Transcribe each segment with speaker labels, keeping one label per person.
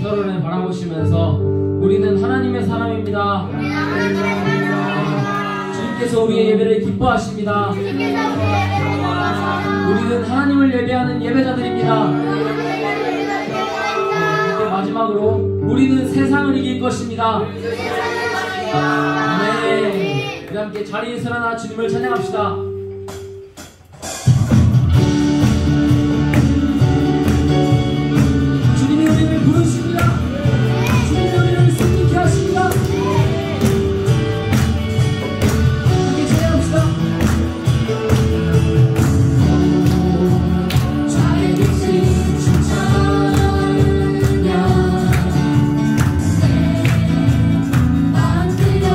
Speaker 1: 서로를 바라보시면서 우리는 하나님의 사람입니다. 주님께서 우리의 예배를 기뻐하십니다. 우리는 하나님을 예배하는 예배자들입니다. 이제 마지막으로 우리는 세상을 이길 것입니다. 아멘. 우리 함께 자리에서 일어나 주님을 찬양합시다. 주님이 우리를 부르십니다. 주님이 우리를 승리케 하십니다. 함께 찬양합시다.
Speaker 2: 좌에 계신 주 찬양 만들어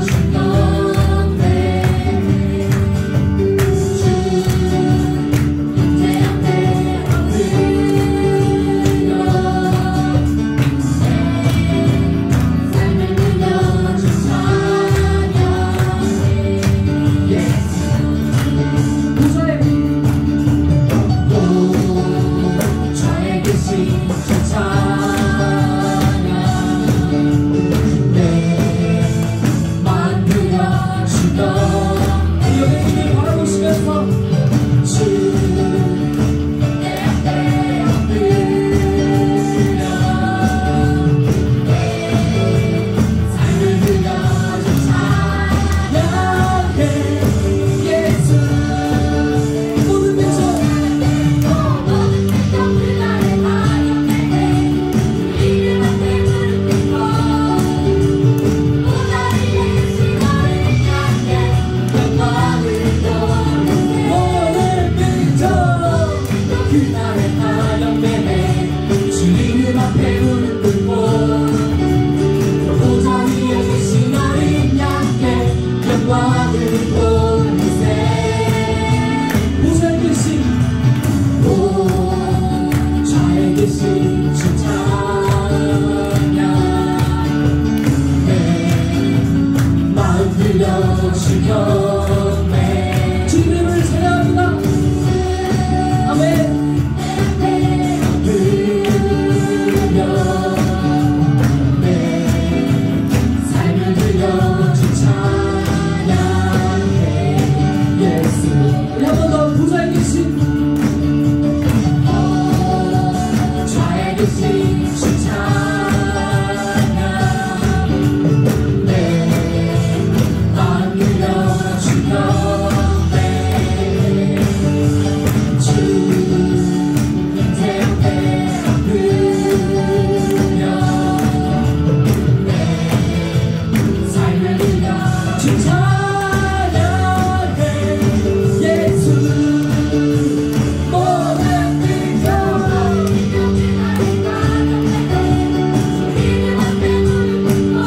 Speaker 2: 주셨네. 주 인재 앞에 엎드려 삶을 빌려준 찬양
Speaker 1: 부산에
Speaker 2: 좌에 계신 주 찬양 만들어 주던
Speaker 1: 우리 옆에 주님을 바라보시면서
Speaker 2: 주내 앞에 엎드려 삶을 빌려준 찬양해 예수
Speaker 1: 모든 데서
Speaker 2: 모든 백성들 나를 찬양해 이름 앞에 무릎 꿇고 무다리에 계신 너를 향해 영광을 돌리세
Speaker 1: 오늘 빛쳐
Speaker 2: 그날의 하영 내내 주 이름 앞에 무릎 꿇고 보좌 위에 계신 어린 양께 영광을 돌리세
Speaker 1: 부산에 계신
Speaker 2: 좌에 계신 주 찬양 마음 들려주셨네
Speaker 1: 주님을 찬양합니다. 아멘.
Speaker 2: 삶을 들려준 찬양해 예수
Speaker 1: 우리 한 번 더 부산에 계신
Speaker 2: 좌에 계신 주 찬양 마음 들려주셨네 주 인재 앞에 엎드려 삶을 들려준 찬양해 예수 모든 빛으로 이름 앞에 무릎 꿇고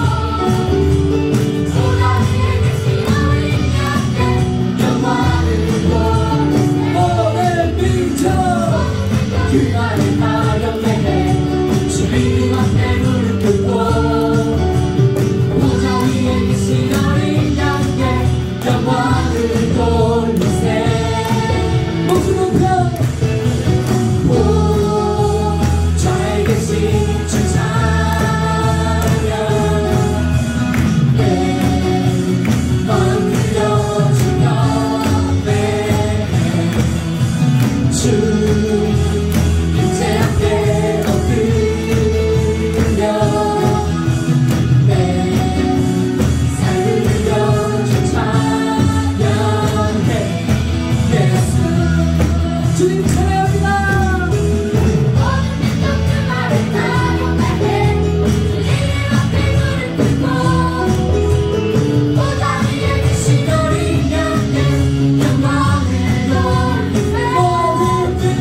Speaker 2: 보좌 위에 계신 어린 양께 영광을 돌리세
Speaker 1: 오늘 빛쳐
Speaker 2: 그날의 하영 내내 주 이름 앞에 무릎 꿇고 보좌 위에 계신 어린 양께 영광을 돌리세
Speaker 1: 목숨 높여
Speaker 2: 좌에 계신 주 찬양 마음 들려주셨네 주 인재 앞에 엎드려 삶을 들려준 찬양해 예수
Speaker 1: 주님 찬양합니다.
Speaker 2: 모든 백성들 나를 찬양해 이름 앞에 무릎 꿇고 보좌 위에 계신 어린 양께 영광을 돌리세
Speaker 1: 모든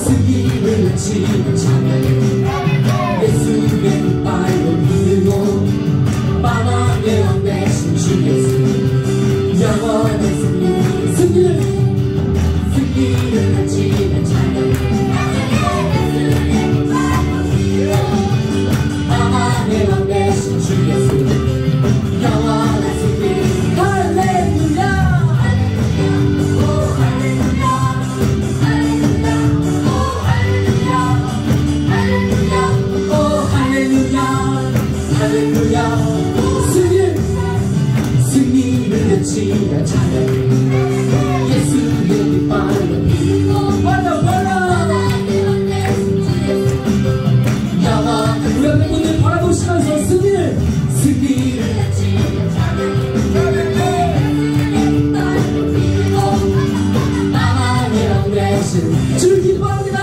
Speaker 2: 승리를 외치는 찬양 예수의 발로 믿고 만왕의 왕 대신 주 예수 영원한 승리를 외치는 찬양 만왕의 왕 대신 주 예수 영원한 승리 할렐루야 할렐루야 승리를 외치며 찬양 예수의 깃발로 밀고 받아 영원한 우리 앞에 분들 바라보시면서 승리를 외치며 찬양 나만의 왕 대신 주를 기뻐합니다.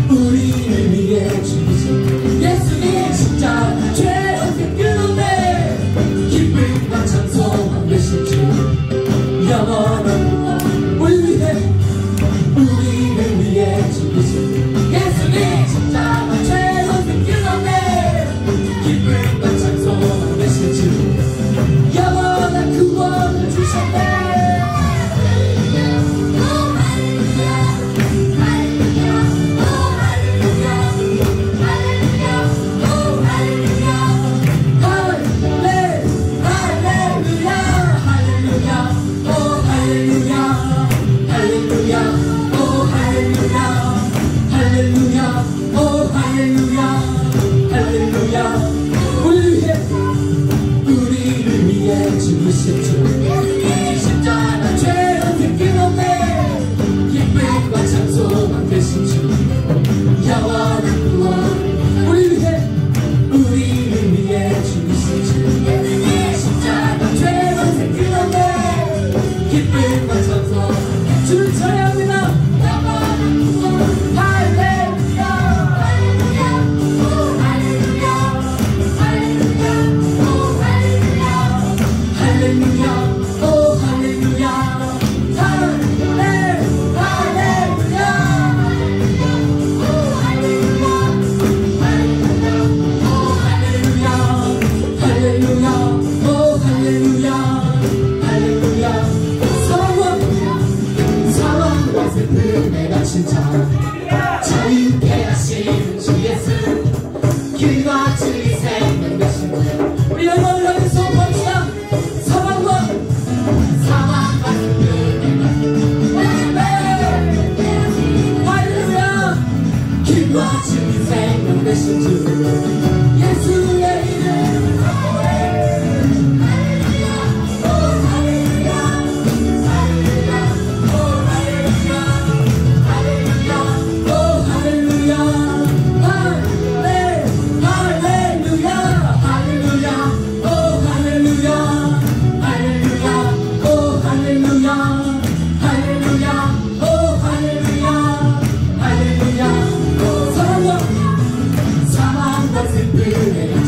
Speaker 2: 우리를 위해 죽으신 예수님 십자가 죄로 끝없네 기쁨과 찬송한 되신 주 영원한 우리를 위해 죽으신 예수님 십자가 죄로 끝없네 기쁨과 찬송한 되신 주 영원한 구원을 주셨네. 우리를 위해 죽으신 주 십자가 죄로 끝없네 기쁨과 찬송한 되신 주 영원한 구원 우리를 위해 죽으신 주 십자가 죄로 끝없네 기쁨과 찬송 주를 찬양합니다. 영원한 구원 할렐루야 자유케 하시는 주 예수 길과 진리 생명 되신 주 우리 영광을 향해서 봅시다. 사랑과 할렐루야 길과 진리 생명 되신 주 예수의 이름 사랑과 슬픔에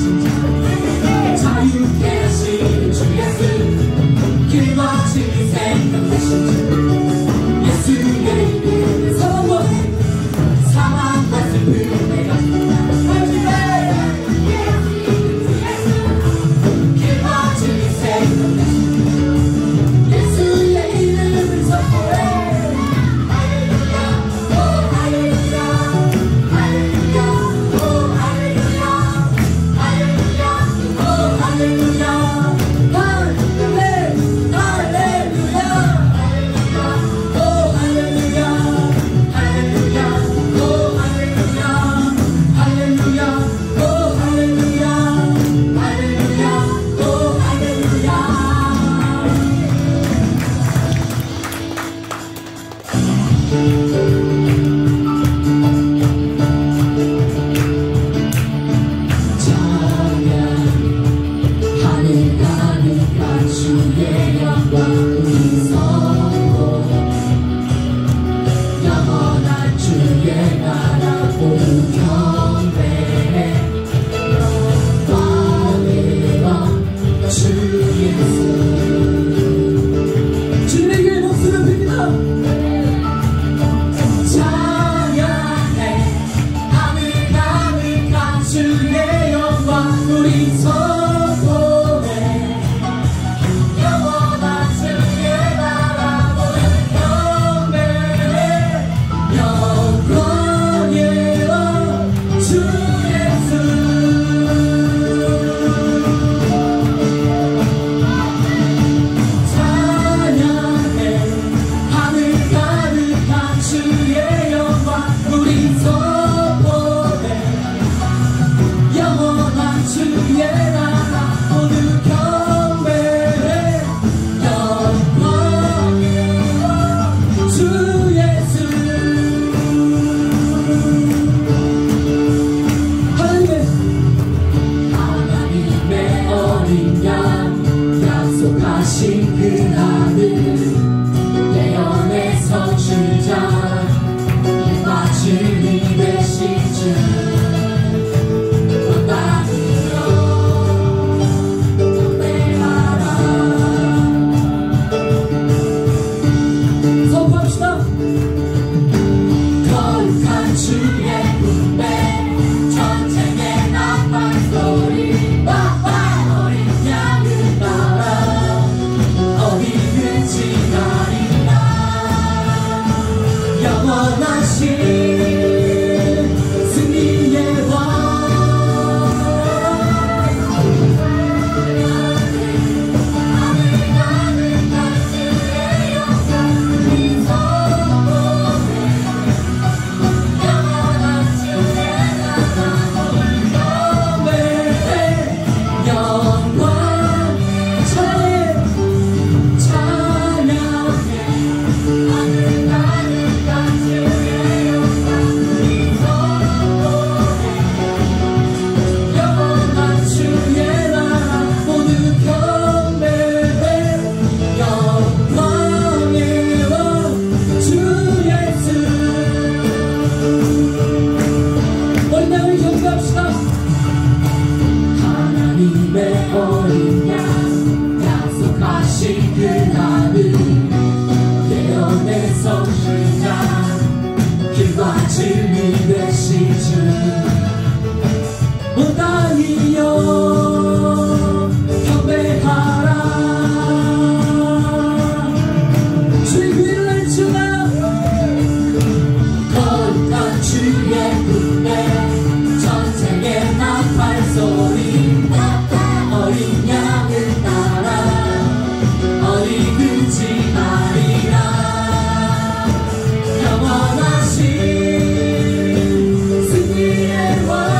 Speaker 2: 빛과 진리 되신 주 온 땅이여 경배하라 주의 귀를 내주나 거룩한 주의 군대 전쟁의 나팔 소리 어린 양을 따라 어디 그지 마리라 영원하신 승리의 왕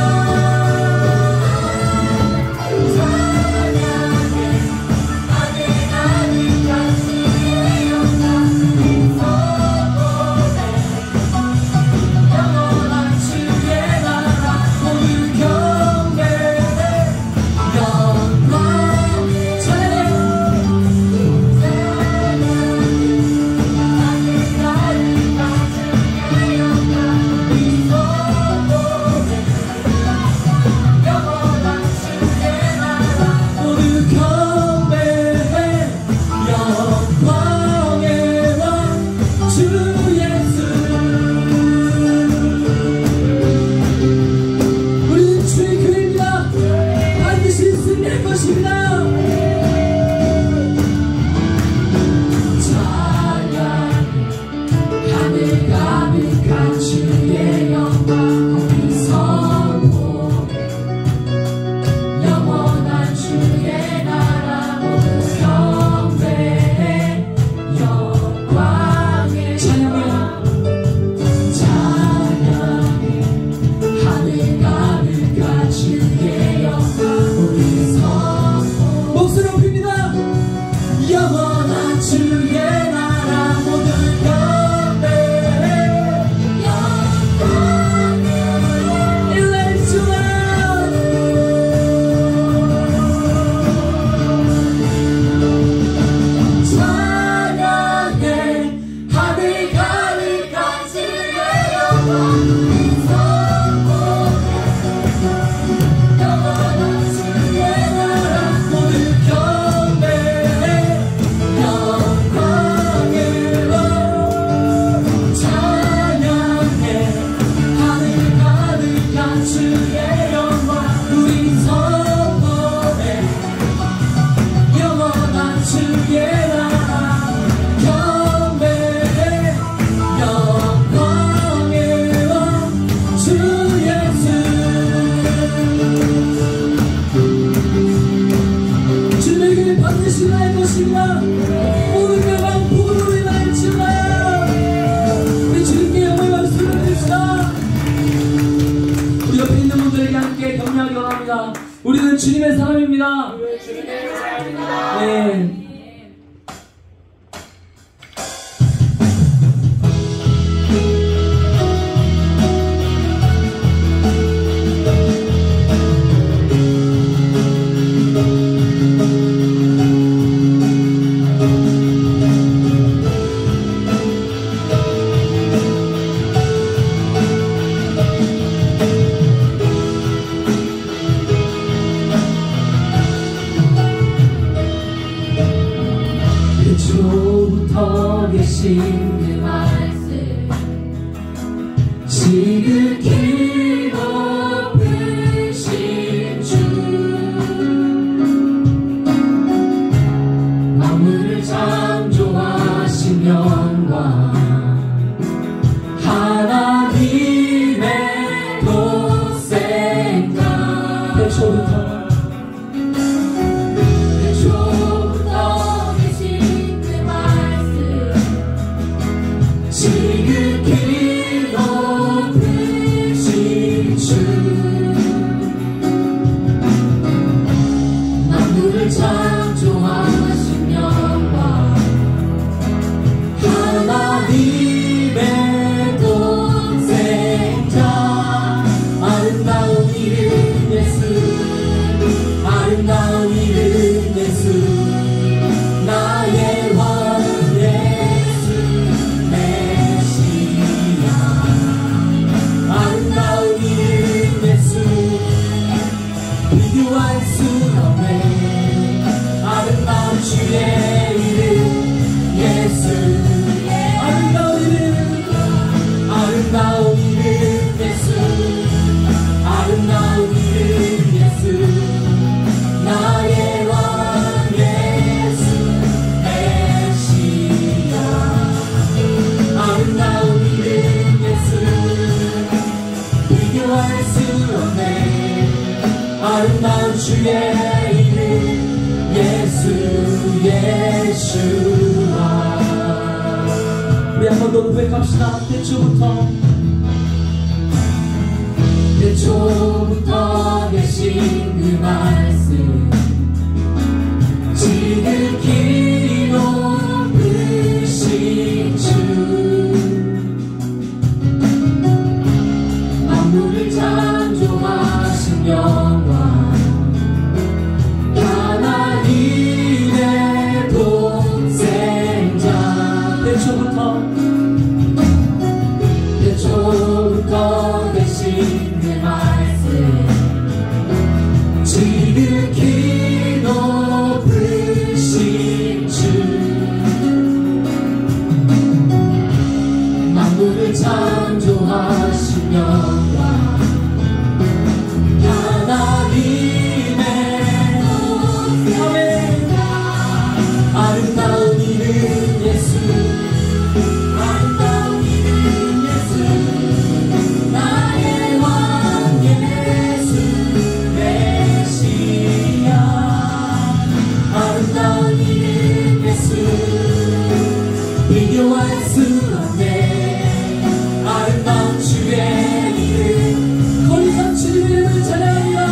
Speaker 2: 우리는 주님의 사람입니다. 네.
Speaker 1: 초부터 계신 그 말씀 지극히 높으신 주 만물을 창조하신 영광 하나님의 독생자 대초부터 지극히 높으신 주 만물을 창조하신 영광 하나님의 독생자 아름다운 이름 예수 아름다운 이름 예수 나의 왕 예수 아름다운 이름 예수 비교할 수 없네 아름다운 주의 이름 예수 아름다운 이름 아름다운
Speaker 2: 주의 이름 예수 예수아.
Speaker 1: 우리 한 번 더 고백합시다.
Speaker 2: 태초부터 계신 그 말씀 지극히 높으신 주 만물을 창조하신 영광 하나님의 독생자. 태초부터 계신 그 말씀 지극히 높으신 주 만물을 창조하신 영광 하나님의 독생자. 아름다운 이름 예수 아름다운 이름 예수 나의 왕 예수 메시아. 아름다운 이름 예수 비교할 수 없네. 아름다운 주의 이름
Speaker 1: 거룩한 주의 이름을 찬양합니다.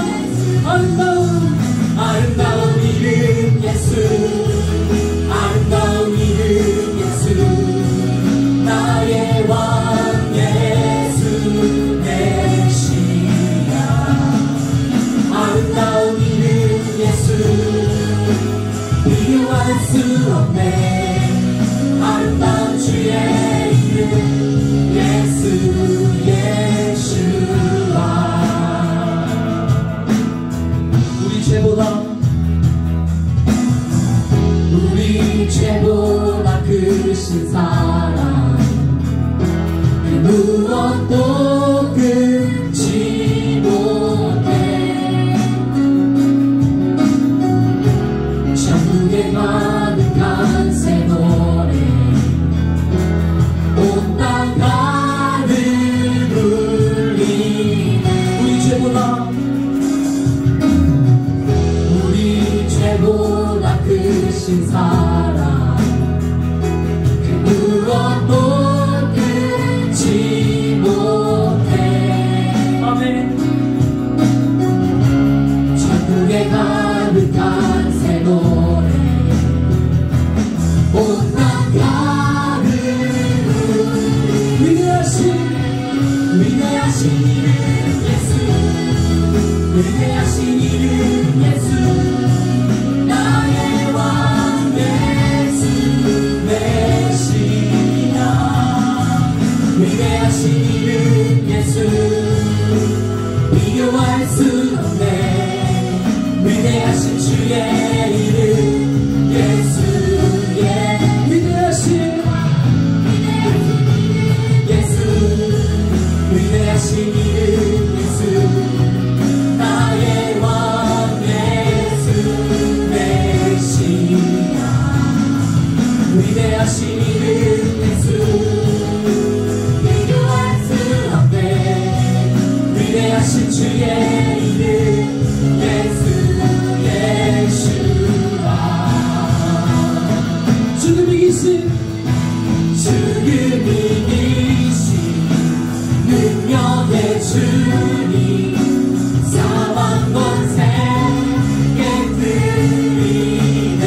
Speaker 2: 아름다운 이름 예수 아름다운 이름 예수 나의 왕 예수 메시아. 아름다운 이름 예수 비교할 수 없네. 아름다운 주의 이름 예수 예수아. 우리 죄보다 크신 사랑 그 무엇도 끊지 못해. 천국에 가득한 새 노래 온 땅 가득 울리네. 우리 죄보다 크신 사랑 그 무엇도 끊지 못해.
Speaker 1: 아멘.
Speaker 2: 천국에 가득한 새 노래 온 땅 가득
Speaker 1: 위대하신
Speaker 2: 이름 예수 위대하신 이름 예수 나의 왕 예수 메시아. 위대하신 이름 예수 비교할 수 없네. 위대하신 주의 이름 예수
Speaker 1: 위대하신
Speaker 2: 예수 위대하신 이름 예수 나의 왕 예수 메시아. 위대하신 이름 예수 비교할 수 없네. 위대하신 주의 이름 예수 예수아.
Speaker 1: 주님 이기신
Speaker 2: 능력의 주님 사망 권세 깨뜨리네.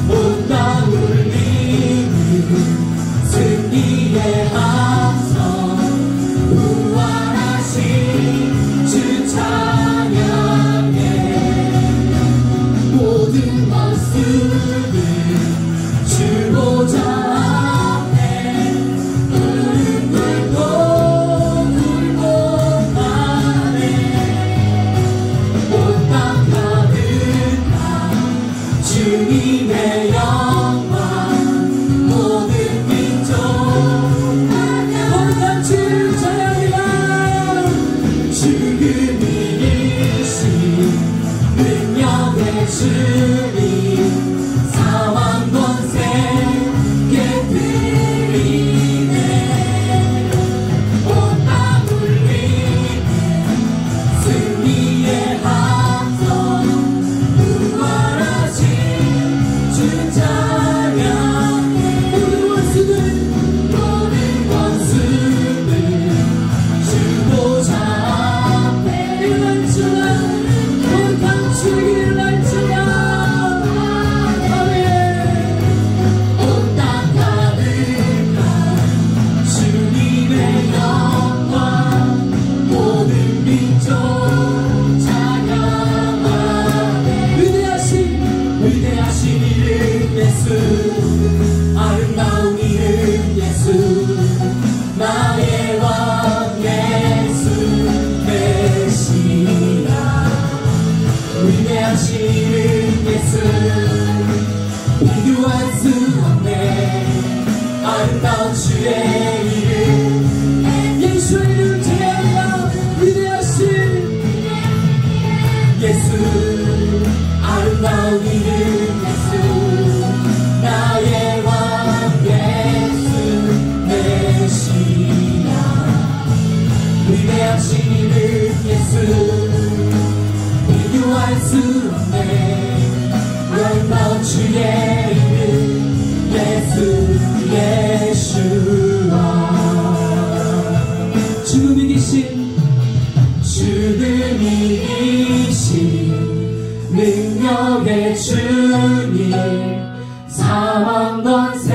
Speaker 2: 온다 울리는 승리의 함성 부활하신 주 찬양해. 모든 원수는 주보자 앞에 무릎 꿇고 울고 위대하신 이름 예수 비교할 수 없네 아름다운 주의 이름 예수 예수와
Speaker 1: 죽음이 기신
Speaker 2: 능력의 주님 사망 권세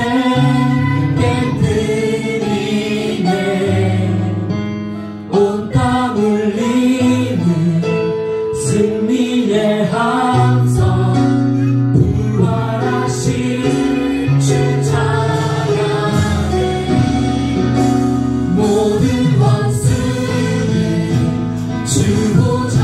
Speaker 2: 깨뜨리네 온 땅 울리는 승리의 함성 부활하신 주 찬양해 모든 원수는 주 보좌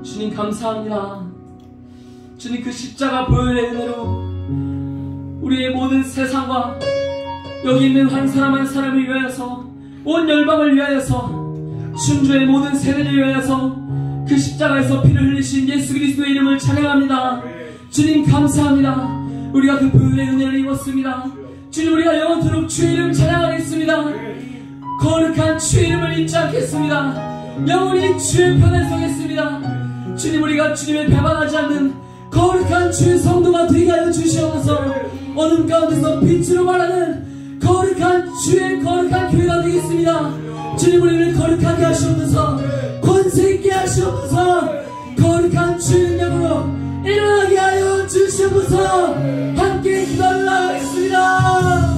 Speaker 1: 주님 감사합니다. 주님 그 십자가 보혈의 은혜로 우리의 모든 세상과 여기 있는 한 사람 한 사람을 위하여서 온 열방을 위하여서 충주의 모든 세대를 위하여서 그 십자가에서 피를 흘리신 예수 그리스도의 이름을 찬양합니다. 주님 감사합니다. 우리가 그 보혈의 은혜를 입었습니다. 주님 우리가 영원토록 주의 이름 찬양하겠습니다. 거룩한 주의 이름을 잊지 않겠습니다. 영원히 주의 편에 서겠습니다. 주님 우리가 주님의 배반하지 않는 거룩한 주의 성도가 되게 하여 주시옵소서. 어둠 가운데서 빛으로 말하는 거룩한 주의 거룩한 교회가 되겠습니다. 주님, 우리를 거룩하게 하시옵소서. 권세 있게 하시옵소서. 거룩한 주의 능력으로 일어나게 하여 주시옵소서. 함께 기도하며 나가겠습니다.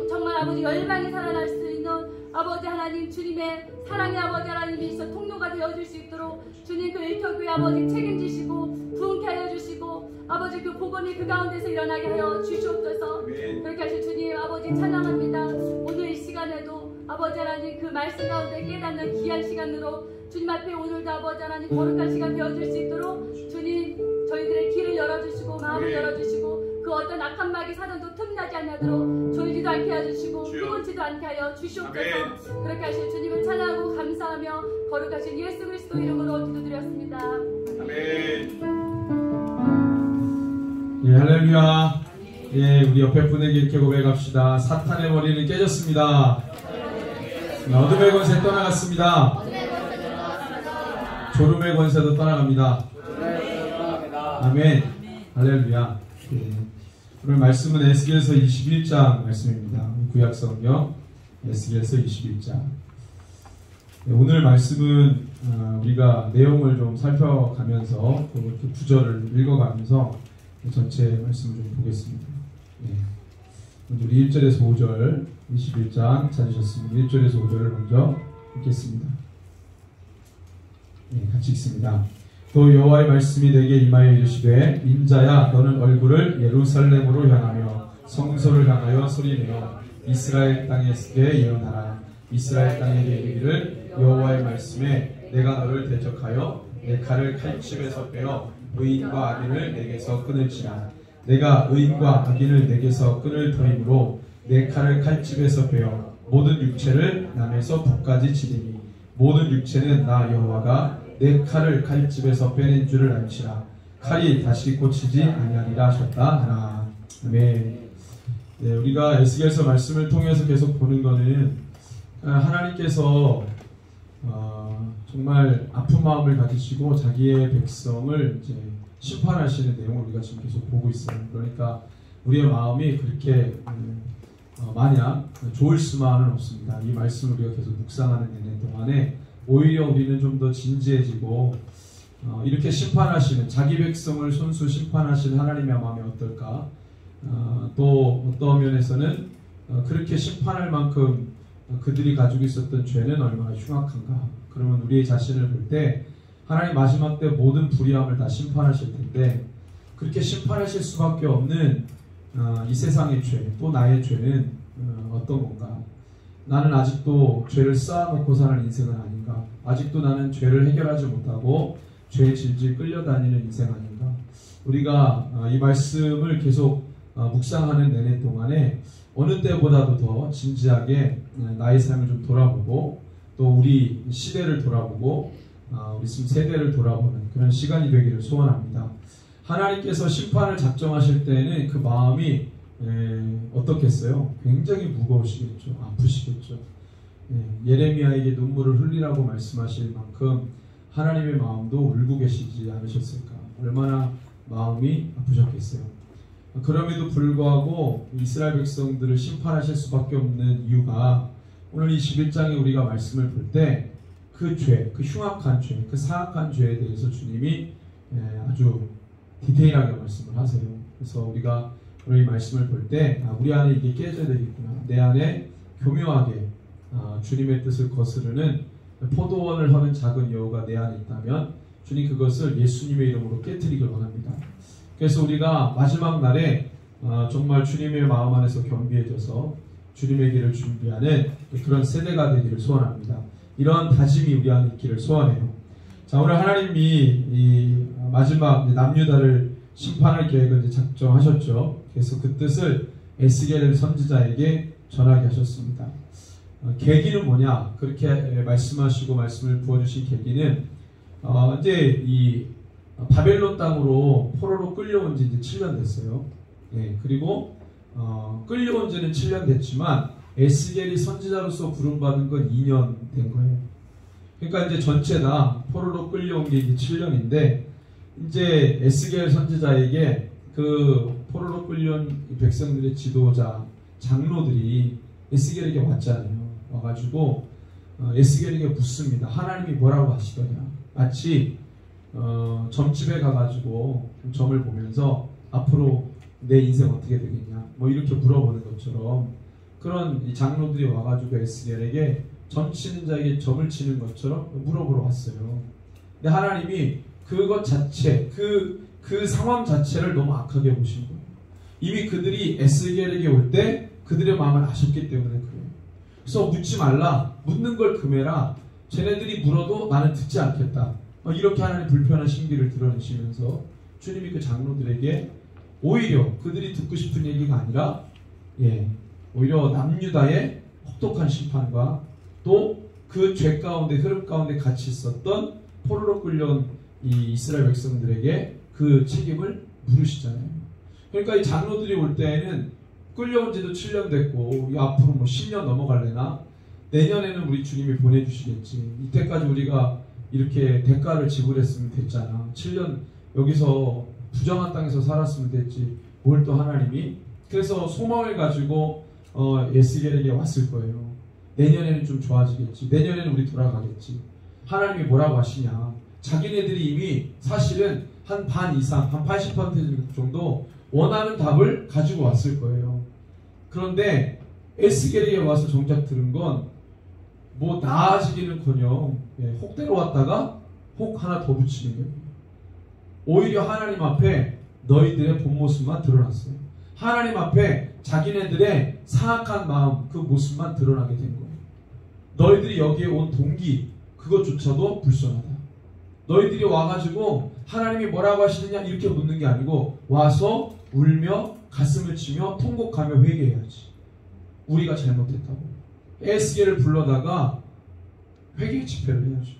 Speaker 3: 정말 아버지 열방이 살아날 수 있는 아버지 하나님 주님의 사랑의 아버지 하나님이 있어 통로가 되어줄 수 있도록 주님 그 일터교회 아버지 책임지시고 부흥케 하여 주시고 아버지 그 복음이 그 가운데서 일어나게 하여 주시옵소서. 그렇게 하실 주님 아버지 찬양합니다. 오늘 이 시간에도 아버지 하나님 그 말씀 가운데 깨닫는 귀한 시간으로 주님 앞에 오늘도 아버지 하나님 거룩한 시간 되어줄 수 있도록 주님 저희들의 길을 열어주시고 마음을 열어주시고 그 어떤 악한 마귀 사단도 틈나지 않도록 졸지도 않게 해주시고 피곤치도 않게 하여 주시옵소서. 그렇게 하실 주님을 찬양하고 감사하며 거룩하신 예수 그리스도 이름으로 기도드렸습니다.
Speaker 4: 아멘. 예, 할렐루야. 예, 우리 옆에 분에게 이렇게 고백합시다. 사탄의 머리는 깨졌습니다. 어둠의 권세 떠나갔습니다. 졸음의 권세도 떠나갑니다. 아멘. 할렐루야. 예. 오늘 말씀은 에스겔서 21장 말씀입니다. 구약성경 에스겔서 21장. 네, 오늘 말씀은 우리가 내용을 좀 살펴가면서 그 구절을 읽어가면서 전체 말씀을 좀 보겠습니다. 네. 먼저 우리 1절에서 5절 21장 찾으셨습니다. 1절에서 5절을 먼저 읽겠습니다. 네, 같이 읽습니다. 또 여호와의 말씀이 내게 임하여 이르시되 인자야 너는 얼굴을 예루살렘으로 향하며 성소를 향하여 소리내어 이스라엘 땅에게 예언하라. 이스라엘 땅에게 이르기를 여호와의 말씀에 내가 너를 대적하여 내 칼을 칼집에서 빼어 의인과 악인을 내게서 끊을지라. 내가 의인과 악인을 내게서 끊을 터이므로 내 칼을 칼집에서 빼어 모든 육체를 남에서 북까지 치리니 모든 육체는 나 여호와가 내 칼을 칼집에서 빼낸 줄을 알지라. 칼이 다시 꽂히지 아니하리라 하셨다 하나. 아멘. 네, 우리가 에스겔서 말씀을 통해서 계속 보는 거는 하나님께서 정말 아픈 마음을 가지시고 자기의 백성을 이제 심판하시는 내용을 우리가 지금 계속 보고 있어요. 그러니까 우리의 마음이 그렇게 마냥 좋을 수만은 없습니다. 이 말씀을 우리가 계속 묵상하는 내내 동안에 오히려 우리는 좀 더 진지해지고 이렇게 심판하시는 자기 백성을 손수 심판하시는 하나님의 마음이 어떨까? 또 어떤 면에서는 그렇게 심판할 만큼 그들이 가지고 있었던 죄는 얼마나 흉악한가? 그러면 우리의 자신을 볼 때 하나님 마지막 때 모든 불의함을 다 심판하실 텐데 그렇게 심판하실 수밖에 없는 이 세상의 죄, 또 나의 죄는 어떤 건가? 나는 아직도 죄를 쌓아놓고 사는 인생은 아닌가? 아직도 나는 죄를 해결하지 못하고 죄에 질질 끌려다니는 인생 아닌가? 우리가 이 말씀을 계속 묵상하는 내내 동안에 어느 때보다도 더 진지하게 나의 삶을 좀 돌아보고 또 우리 시대를 돌아보고 우리 지금 세대를 돌아보는 그런 시간이 되기를 소원합니다. 하나님께서 심판을 작정하실 때는 그 마음이 어떻겠어요? 굉장히 무거우시겠죠. 아프시겠죠. 예레미야에게 눈물을 흘리라고 말씀하실 만큼 하나님의 마음도 울고 계시지 않으셨을까? 얼마나 마음이 아프셨겠어요. 그럼에도 불구하고 이스라엘 백성들을 심판하실 수밖에 없는 이유가 오늘 21장에 우리가 말씀을 볼 때 그 죄, 그 흉악한 죄, 그 사악한 죄에 대해서 주님이 아주 디테일하게 말씀을 하세요. 그래서 우리가 오늘 이 말씀을 볼 때 우리 안에 이게 깨져야 되겠구나. 내 안에 교묘하게 주님의 뜻을 거스르는 포도원을 허는 작은 여우가 내 안에 있다면 주님 그것을 예수님의 이름으로 깨트리길 원합니다. 그래서 우리가 마지막 날에 정말 주님의 마음 안에서 겸비해져서 주님의 길을 준비하는 그런 세대가 되기를 소원합니다. 이런 다짐이 우리 안에 있기를 소원해요. 자, 오늘 하나님이 이 마지막 남유다를 심판할 계획을 이제 작정하셨죠. 그래서 그 뜻을 에스겔 선지자에게 전하게 하셨습니다. 계기는 뭐냐? 그렇게 말씀하시고 말씀을 부어주신 계기는 이제 이 바벨론 땅으로 포로로 끌려온 지 이제 7년 됐어요. 네, 그리고 끌려온 지는 7년 됐지만 에스겔이 선지자로서 부름받은 건 2년 된 거예요. 그러니까 이제 전체 다 포로로 끌려온 게 이제 7년인데 이제 에스겔 선지자에게 그 포로로 끌려온 백성들의 지도자 장로들이 에스겔에게 왔잖아요. 와가지고 에스겔에게 묻습니다. 하나님이 뭐라고 하시더냐. 마치 점집에 가가지고 점을 보면서 앞으로 내 인생 어떻게 되겠냐 뭐 이렇게 물어보는 것처럼 그런 이 장로들이 와가지고 에스겔에게 점 치는 자에게 점을 치는 것처럼 물어보러 왔어요. 근데 하나님이 그것 자체 그 상황 자체를 너무 악하게 보신 거예요. 이미 그들이 에스겔에게 올 때 그들의 마음을 아셨기 때문에 그래요. 그래서 묻지 말라. 묻는 걸 금해라. 쟤네들이 물어도 나는 듣지 않겠다. 이렇게 하나님 불편한 심기를 드러내시면서 주님이 그 장로들에게 오히려 그들이 듣고 싶은 얘기가 아니라 오히려 남유다의 혹독한 심판과 또 그 죄 가운데 흐름 가운데 같이 있었던 포로로 끌려온 이 이스라엘 백성들에게 그 책임을 물으시잖아요. 그러니까 이 장로들이 올 때에는 끌려온 지도 7년 됐고 앞으로 뭐 10년 넘어갈래나 내년에는 우리 주님이 보내주시겠지. 이때까지 우리가 이렇게 대가를 지불했으면 됐잖아. 7년 여기서 부정한 땅에서 살았으면 됐지. 뭘 또 하나님이. 그래서 소망을 가지고 에스겔에게 왔을 거예요. 내년에는 좀 좋아지겠지. 내년에는 우리 돌아가겠지. 하나님이 뭐라고 하시냐. 자기네들이 이미 사실은 한 반 이상, 한 80% 정도 원하는 답을 가지고 왔을 거예요. 그런데 에스겔에게 와서 정작 들은 건 뭐 나아지기는커녕 혹대로 왔다가 혹 하나 더 붙이는 거예요. 오히려 하나님 앞에 너희들의 본 모습만 드러났어요. 하나님 앞에 자기네들의 사악한 마음 그 모습만 드러나게 된 거예요. 너희들이 여기에 온 동기 그것조차도 불순하다. 너희들이 와가지고 하나님이 뭐라고 하시느냐 이렇게 묻는 게 아니고 와서 울며 가슴을 치며 통곡하며 회개해야지. 우리가 잘못했다고. 에스겔을 불러다가 회개 집회를 해야죠.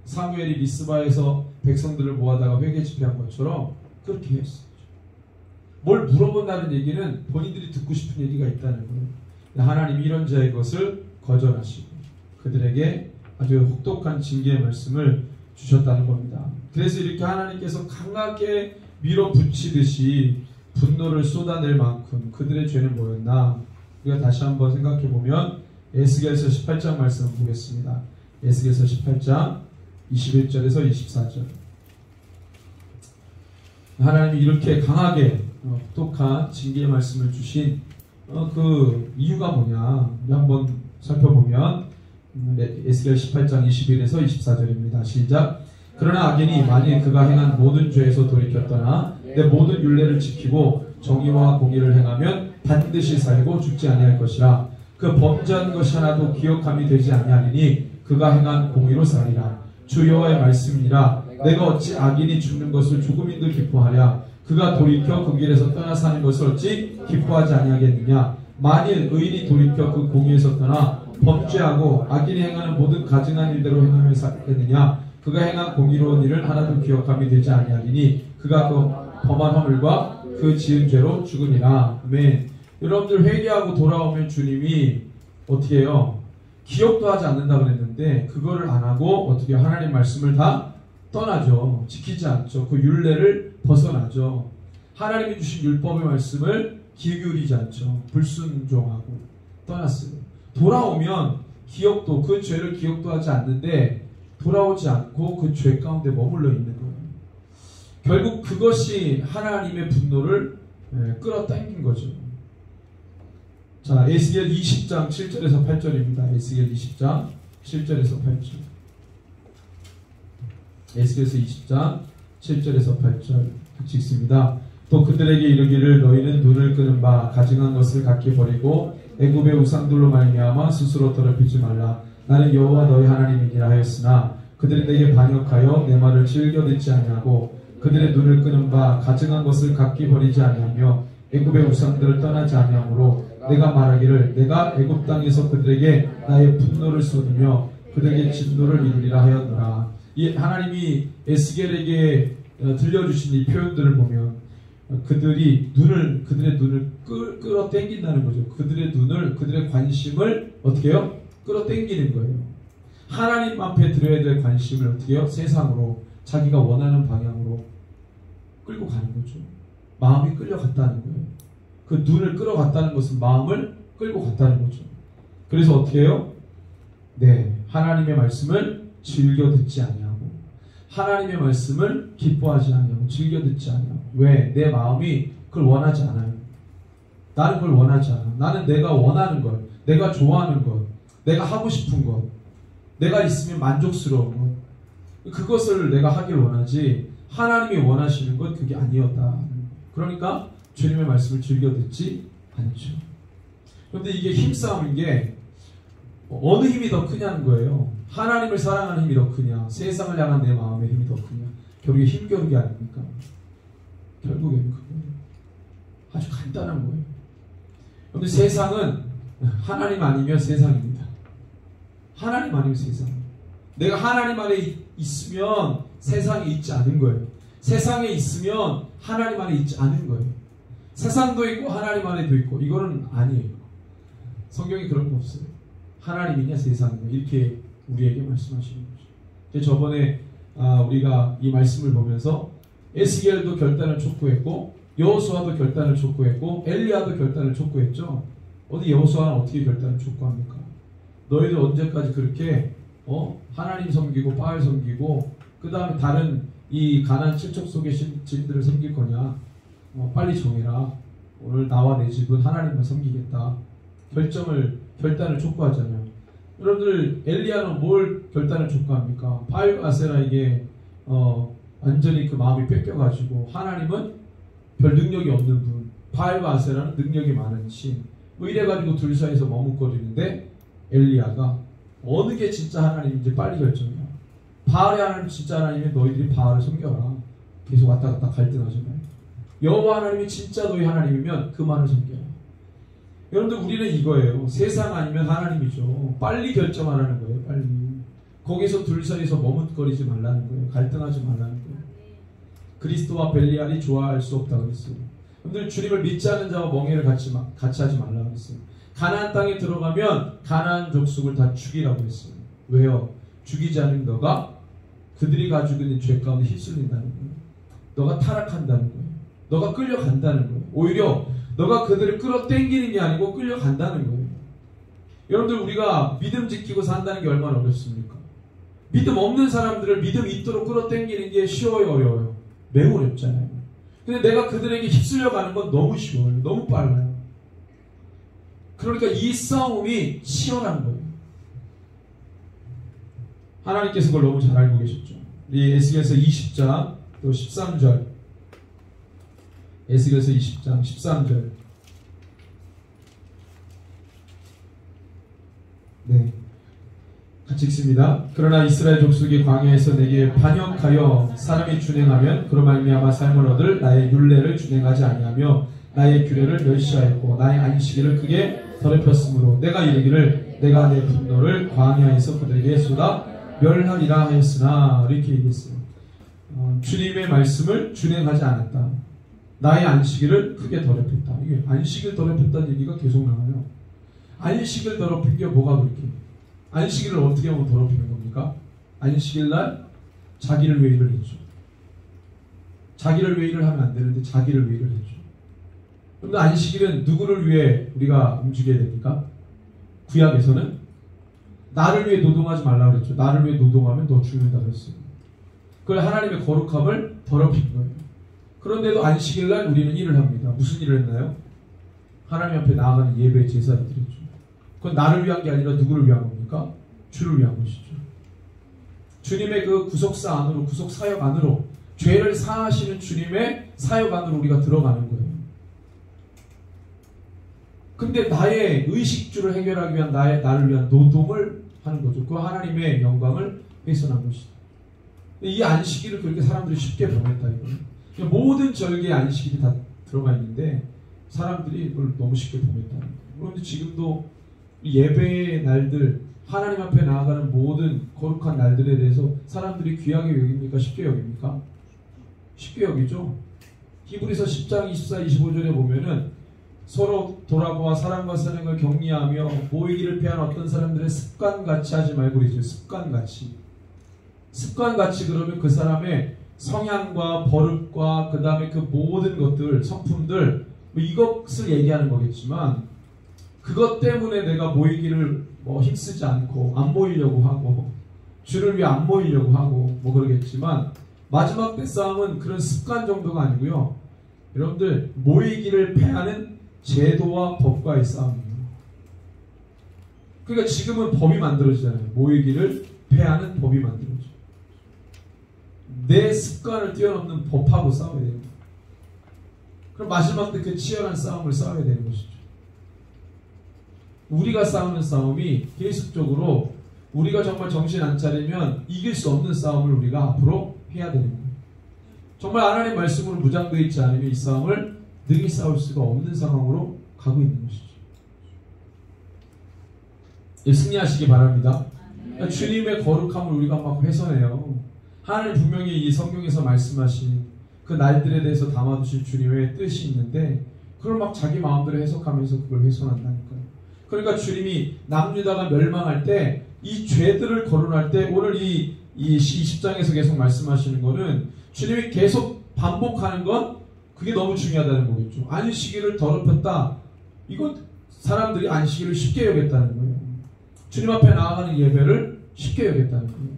Speaker 4: 사무엘이 미스바에서 백성들을 모아다가 회개 집회한 것처럼 그렇게 했어요. 뭘 물어본다는 얘기는 본인들이 듣고 싶은 얘기가 있다는 거예요. 하나님이 이런 자의 것을 거절하시고 그들에게 아주 혹독한 징계의 말씀을 주셨다는 겁니다. 그래서 이렇게 하나님께서 강하게 밀어붙이듯이 분노를 쏟아낼 만큼 그들의 죄는 뭐였나? 우리가 다시 한번 생각해 보면 에스겔서 18장 말씀을 보겠습니다. 에스겔서 18장 21절에서 24절. 하나님이 이렇게 강하게 혹독한 징계의 말씀을 주신 그 이유가 뭐냐? 우리 한번 살펴보면 에스겔 18장 21에서 24절입니다. 시작. 그러나 악인이 만일 그가 행한 모든 죄에서 돌이켰더나 내 모든 율례를 지키고 정의와 공의를 행하면 반드시 살고 죽지 아니할 것이라. 그 범죄한 것이 하나도 기억함이 되지 아니하리니 그가 행한 공의로 살리라. 주 여호와의 말씀이니라. 내가 어찌 악인이 죽는 것을 조금인도 기뻐하랴. 그가 돌이켜 그 길에서 떠나 사는 것을 어찌 기뻐하지 아니하겠느냐. 만일 의인이 돌이켜 그 공의에서 떠나 범죄하고 악인이 행하는 모든 가증한 일대로 행하며 살겠느냐. 그가 행한 공의로운 일을 하나도 기억함이 되지 아니하리니 그가 그 범한 허물과 그 지은 죄로 죽으니라. 아멘. 여러분들 회개하고 돌아오면 주님이 어떻게 해요? 기억도 하지 않는다 그랬는데 그거를 안 하고 어떻게 하나님 말씀을 다 떠나죠. 지키지 않죠. 그 율례를 벗어나죠. 하나님이 주신 율법의 말씀을 귀 기울이지 않죠. 불순종하고 떠났어요. 돌아오면 기억도 그 죄를 기억도 하지 않는데 돌아오지 않고 그 죄 가운데 머물러 있는 거예요. 결국 그것이 하나님의 분노를 끌어당긴 거죠. 자, 에스겔 20장 7절에서 8절입니다. 에스겔 20장 7절에서 8절. 에스겔서 20장 7절에서 8절 같이 읽습니다. 또 그들에게 이르기를 너희는 눈을 끄는 바 가증한 것을 각기 버리고 애굽의 우상들로 말미암아 스스로 더럽히지 말라. 나는 여호와 너희 하나님이니라 하였으나 그들이 내게 반역하여 내 말을 즐겨 듣지 아니하고 그들의 눈을 끄는 바 가증한 것을 각기 버리지 아니하며 애굽의 우상들을 떠나지 아니하므로 내가 말하기를 내가 애굽 땅에서 그들에게 나의 분노를 쏟으며 그들에게 진노를 이루리라 하였노라. 이 하나님이 에스겔에게 들려주신 이 표현들을 보면 그들의 눈을 끌어당긴다는 거죠. 그들의 눈을, 그들의 관심을 어떻게 해요? 끌어당기는 거예요. 하나님 앞에 드려야 될 관심을 어떻게 해요? 세상으로, 자기가 원하는 방향으로 끌고 가는 거죠. 마음이 끌려갔다는 거예요. 그 눈을 끌어갔다는 것은 마음을 끌고 갔다는 거죠. 그래서 어떻게 해요? 네, 하나님의 말씀을 즐겨 듣지 아니하고, 하나님의 말씀을 기뻐하지 아니하고, 즐겨 듣지 아니하고. 왜? 내 마음이 그걸 원하지 않아요. 나는 그걸 원하지 않아. 나는 내가 원하는 것, 내가 좋아하는 것, 내가 하고 싶은 것, 내가 있으면 만족스러운 것, 그것을 내가 하길 원하지 하나님이 원하시는 것 그게 아니었다. 그러니까 주님의 말씀을 즐겨 듣지 않죠. 그런데 이게 힘싸움인 게 어느 힘이 더 크냐는 거예요. 하나님을 사랑하는 힘이 더 크냐, 세상을 향한 내 마음의 힘이 더 크냐. 결국에 힘겨루기 아닙니까? 결국에는 그거예요. 아주 간단한 거예요. 그런데 세상은 하나님 아니면 세상입니다. 하나님 아니면 세상. 내가 하나님 안에 있으면 세상에 있지 않은 거예요. 세상에 있으면 하나님 안에 있지 않은 거예요. 세상도 있고 하나님 안에도 있고, 이거는 아니에요. 성경에 그런 거 없어요. 하나님이냐 세상이냐 이렇게 우리에게 말씀하시는 거죠. 저번에 우리가 이 말씀을 보면서 에스겔도 결단을 촉구했고, 여호수아도 결단을 촉구했고, 엘리야도 결단을 촉구했죠. 어디 여호수아는 어떻게 결단을 촉구합니까? 너희들 언제까지 그렇게 하나님 섬기고 바알 섬기고 그 다음에 다른 이 가나안 칠척 속의 신들을 섬길 거냐? 빨리 정해라. 오늘 나와 내 집은 하나님만 섬기겠다. 결단을 촉구하잖아요. 여러분들, 엘리야는 뭘 결단을 촉구합니까? 바알과 아세라에게 완전히 그 마음이 뺏겨가지고, 하나님은 별 능력이 없는 분, 바알과 아세라는 능력이 많은 신, 뭐 이래가지고 둘 사이에서 머뭇거리는데, 엘리야가 어느 게 진짜 하나님인지 빨리 결정해요. 바알의 하나님 진짜 하나님이면 너희들이 바알을 섬겨라. 계속 왔다 갔다 갈등하잖아요. 여호와 하나님이 진짜 너희 하나님이면 그만을 섬겨라. 여러분들, 우리는 이거예요. 세상 아니면 하나님이죠. 빨리 결정하라는 거예요. 빨리. 거기서 둘 사이에서 머뭇거리지 말라는 거예요. 갈등하지 말라는 거예요. 그리스도와 벨리알이 좋아할 수 없다고 그랬어요. 여러분들, 주님을 믿지 않는 자와 멍해를 같이 하지 말라고 그랬어요. 가나안 땅에 들어가면 가나안 족속을 다 죽이라고 했어요. 왜요? 죽이지 않으면 너가 그들이 가지고 있는 죄 가운데 휩쓸린다는 거예요. 너가 타락한다는 거예요. 너가 끌려간다는 거예요. 오히려 너가 그들을 끌어당기는 게 아니고 끌려간다는 거예요. 여러분들, 우리가 믿음 지키고 산다는 게 얼마나 어렵습니까? 믿음 없는 사람들을 믿음 있도록 끌어당기는 게 쉬워요, 어려워요? 매우 어렵잖아요. 근데 내가 그들에게 휩쓸려 가는 건 너무 쉬워요. 너무 빨라요. 그러니까 이 싸움이 치열한 거예요. 하나님께서 그걸 너무 잘 알고 계셨죠. 이 에스겔서 20장 또 13절, 에스겔서 20장 13절. 네, 같이 읽습니다. 그러나 이스라엘 족속이 광야에서 내게 반역하여 사람이 준행하면 그로 말미암아 삶을 얻을 나의 율례를 준행하지 아니하며 나의 규례를 멸시하였고 나의 안식일을 크게 더럽혔으므로 내가 이르기를 내가 내 분노를 광야에서 그들에게 쏟아 멸하리라 하였으나, 이렇게 얘기했어요. 주님의 말씀을 준행하지 않았다. 나의 안식일을 크게 더럽혔다. 이게 안식일 더럽혔다는 얘기가 계속 나와요. 안식일 더럽힌 게 뭐가 그렇게? 안식일을 어떻게 하면 더럽히는 겁니까? 안식일 날 자기를 위해 일을 했죠. 자기를 위해 일을 하면 안 되는데 자기를 위해 일을 했죠. 그런데 안식일은 누구를 위해 우리가 움직여야 됩니까? 구약에서는 나를 위해 노동하지 말라고 그랬죠. 나를 위해 노동하면 너 죽는다고 했어요. 그걸 하나님의 거룩함을 더럽힌 거예요. 그런데도 안식일날 우리는 일을 합니다. 무슨 일을 했나요? 하나님 앞에 나아가는 예배 제사를 드렸죠. 그건 나를 위한 게 아니라 누구를 위한 겁니까? 주를 위한 것이죠. 주님의 그 구속사 안으로, 구속 사역 안으로, 죄를 사하시는 주님의 사역 안으로 우리가 들어가는 거예요. 근데 나의 의식주를 해결하기 위한 나를 위한 노동을 하는 거죠. 그 하나님의 영광을 훼손한 것이죠. 이 안식일을 그렇게 사람들이 쉽게 보냈다 이거예요. 모든 절기에 안식일이 다 들어가 있는데 사람들이 그걸 너무 쉽게 보겠다는 거예요. 그런데 지금도 예배의 날들, 하나님 앞에 나아가는 모든 거룩한 날들에 대해서 사람들이 귀하게 여깁니까? 쉽게 여깁니까? 쉽게 여기죠. 히브리서 10장 24, 25절에 보면은 서로 돌아보아 사랑과 선행을 격리하며 모이기를 피한 어떤 사람들의 습관같이 하지 말고 그러죠. 습관같이. 습관같이 그러면 그 사람의 성향과 버릇과 그 다음에 그 모든 것들, 성품들 이것을 얘기하는 거겠지만 그것 때문에 내가 모이기를 힘쓰지 않고 안 모이려고 하고 주를 위해 안 모이려고 하고 그러겠지만 마지막 때 싸움은 그런 습관 정도가 아니고요. 여러분들 모이기를 패하는 제도와 법과의 싸움이에요. 그러니까 지금은 법이 만들어지잖아요. 모이기를 패하는 법이 만들어져요. 내 습관을 뛰어넘는 법하고 싸워야 돼요. 그럼 마지막 때 그 치열한 싸움을 싸워야 되는 것이죠. 우리가 싸우는 싸움이 계속적으로 우리가 정말 정신 안 차리면 이길 수 없는 싸움을 우리가 앞으로 해야 되는 거예요. 정말 하나님의 말씀으로 무장되어 있지 않으면 이 싸움을 능히 싸울 수가 없는 상황으로 가고 있는 것이죠. 승리하시기 바랍니다. 그러니까 주님의 거룩함을 우리가 막 훼손해요. 하나님 분명히 이 성경에서 말씀하신 그 날들에 대해서 담아두신 주님의 뜻이 있는데 그걸 막 자기 마음대로 해석하면서 그걸 훼손한다니까요. 그러니까 주님이 남유다가 멸망할 때 이 죄들을 거론할 때 오늘 이 20장에서 계속 말씀하시는 거는 주님이 계속 반복하는 건 그게 너무 중요하다는 거겠죠. 안식일을 더럽혔다. 이건 사람들이 안식일을 쉽게 여겼다는 거예요. 주님 앞에 나아가는 예배를 쉽게 여겼다는 거예요.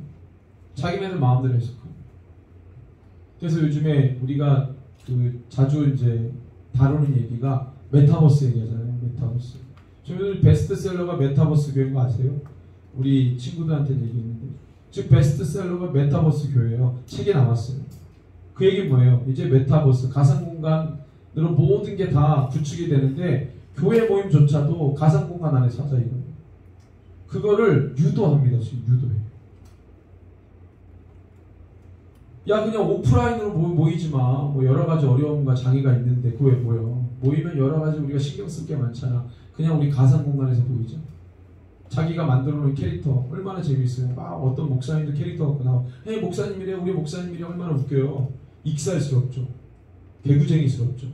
Speaker 4: 자기네들 마음대로 해석하고. 그래서 요즘에 우리가 자주 이제 다루는 얘기가 메타버스 얘기하잖아요. 메타버스. 저희들 베스트셀러가 메타버스 교회인 거 아세요? 우리 친구들한테 얘기했는데 즉 베스트셀러가 메타버스 교회예요. 책이 나왔어요. 그 얘기 뭐예요? 이제 메타버스 가상공간으로 모든 게 다 구축이 되는데 교회 모임조차도 가상공간 안에서 하자 이거예요. 그거를 유도합니다. 지금 유도해요. 야 그냥 오프라인으로 모이지 마. 여러 가지 어려움과 장애가 있는데 그 왜 모여? 모이면 여러 가지 우리가 신경 쓸 게 많잖아. 그냥 우리 가상 공간에서 모이죠. 자기가 만들어 놓은 캐릭터 얼마나 재밌어요. 막 어떤 목사님도 캐릭터 갖고 나와. 헤이 목사님이래 우리 목사님이래 얼마나 웃겨요. 익살스럽죠. 개구쟁이스럽죠.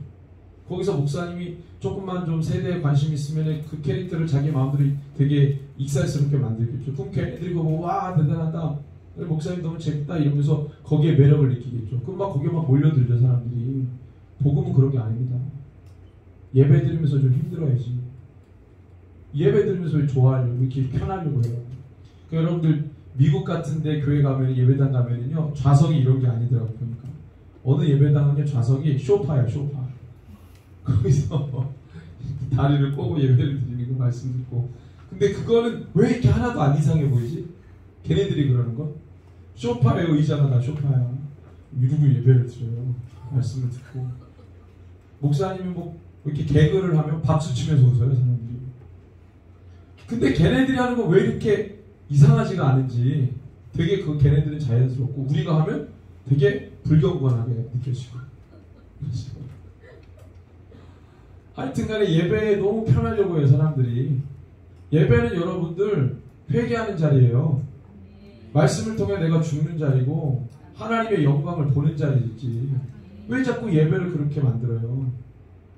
Speaker 4: 거기서 목사님이 조금만 좀 세대에 관심 있으면 그 캐릭터를 자기 마음대로 되게 익살스럽게 만들겠죠. 그럼 걔네들이 보고 와 대단하다. 목사님 너무 재밌다 이러면서 거기에 매력을 느끼겠죠. 그럼 막 거기에 막 몰려들죠 사람들이. 복음은 그런 게 아닙니다. 예배 드리면서 좀 힘들어야지. 예배 드리면서 왜 좋아하려고 이렇게 편하려고 해요. 그러니까 여러분들 미국 같은데 교회 가면 예배당 가면은요 좌석이 이런 게 아니더라고요. 보니까 어느 예배당은요 좌석이 소파야 소파. 거기서 다리를 꼬고 예배를 드리는 거 말씀 듣고. 근데 그거는 왜 이렇게 하나도 안 이상해 보이지? 걔네들이 그러는 거? 소파예요. 의자가 다 소파야. 이러고 예배를 드려요. 말씀을 듣고. 목사님이 이렇게 개그를 하면 박수 치면서 웃어요 사람들이. 근데 걔네들이 하는 거 왜 이렇게 이상하지가 않은지 되게 걔네들은 자연스럽고 우리가 하면 되게 불경건하게 느껴지고. 하여튼간에 예배에 너무 편하려고 해요 사람들이. 예배는 여러분들 회개하는 자리예요. 말씀을 통해 내가 죽는 자리고 하나님의 영광을 보는 자리지. 왜 자꾸 예배를 그렇게 만들어요?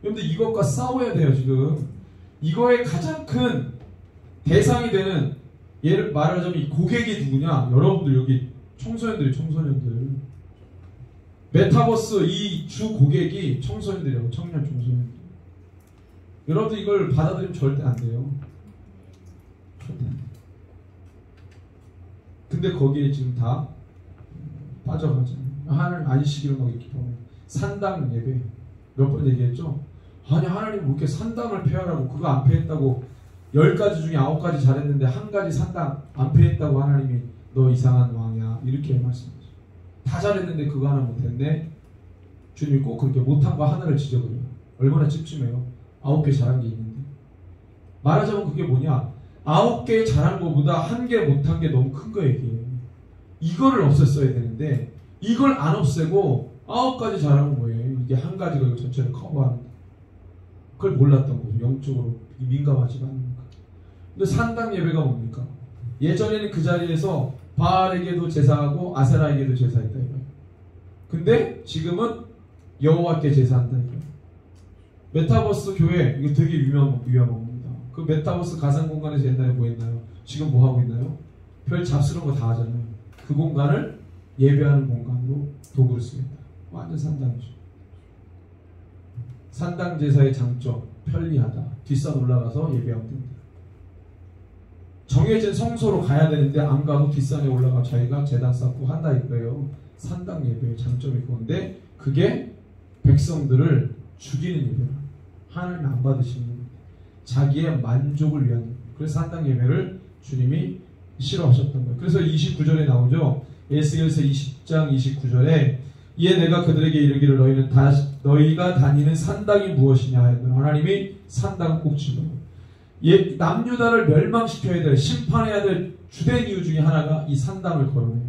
Speaker 4: 그런데 이것과 싸워야 돼요 지금. 이거의 가장 큰 대상이 되는 예를 말하자면 이 고객이 누구냐? 여러분들 여기 청소년들. 메타버스 이 주 고객이 청소년들이라고. 청년 청소년들. 여러분들 이걸 받아들이면 절대 안 돼요. 절대 안 돼요. 근데 거기에 지금 다 빠져가잖아요. 하나님 안식일을 막 이렇게 보면 산당 예배 몇 번 얘기했죠? 아니 하나님 뭐 이렇게 산당을 폐하라고 그거 안 폐했다고 10가지 중에 9가지 잘했는데 한 가지 산당 안 폐했다고 하나님이 너 이상한 왕이야 이렇게 말씀하죠. 다 잘했는데 그거 하나 못했네. 주님이 꼭 그렇게 못한 거 하나를 지적해요. 얼마나 찝찝해요. 9개 잘한 게 있는데. 말하자면 그게 뭐냐, 9개 잘한 거보다 1개 못한 게 너무 큰 거예요. 이거를 없앴어야 되는데 이걸 안 없애고 9가지 잘하면 뭐예요? 이게 한 가지가 이거 전체를 커버하는. 그걸 몰랐던 거죠. 영적으로 민감하지가 않으니까. 근데 산당 예배가 뭡니까? 예전에는 그 자리에서 바알에게도 제사하고 아세라에게도 제사했다 이거예요. 근데 지금은 여호와께 제사한다 이거예요. 메타버스 교회 이거 되게 유명한 겁니다. 그 메타버스 가상 공간에서 옛날에 뭐 했나요? 지금 뭐 하고 있나요? 별 잡스러운 거 다 하잖아요. 그 공간을 예배하는 공간으로 도구를 쓰겠다. 완전 산당이죠. 산당 제사의 장점 편리하다. 뒷산 올라가서 예배하면 된다. 정해진 성소로 가야 되는데 안 가고 뒷산에 올라가 자기가 제단 쌓고 한다 이거예요. 산당 예배의 장점이 그건데 그게 백성들을 죽이는 예배라. 하나님 안 받으시는 자기의 만족을 위한 예배. 그래서 산당 예배를 주님이 싫어하셨던 거예요. 그래서 29절에 나오죠. 에스겔서 20장 29절에 이에 내가 그들에게 이르기를 너희가 다니는 산당이 무엇이냐 하였더니 하나님이 산당을 꼭 집어요. 남유다를 멸망시켜야 될 심판해야 될 주된 이유 중에 하나가 이 산당을 거론해요.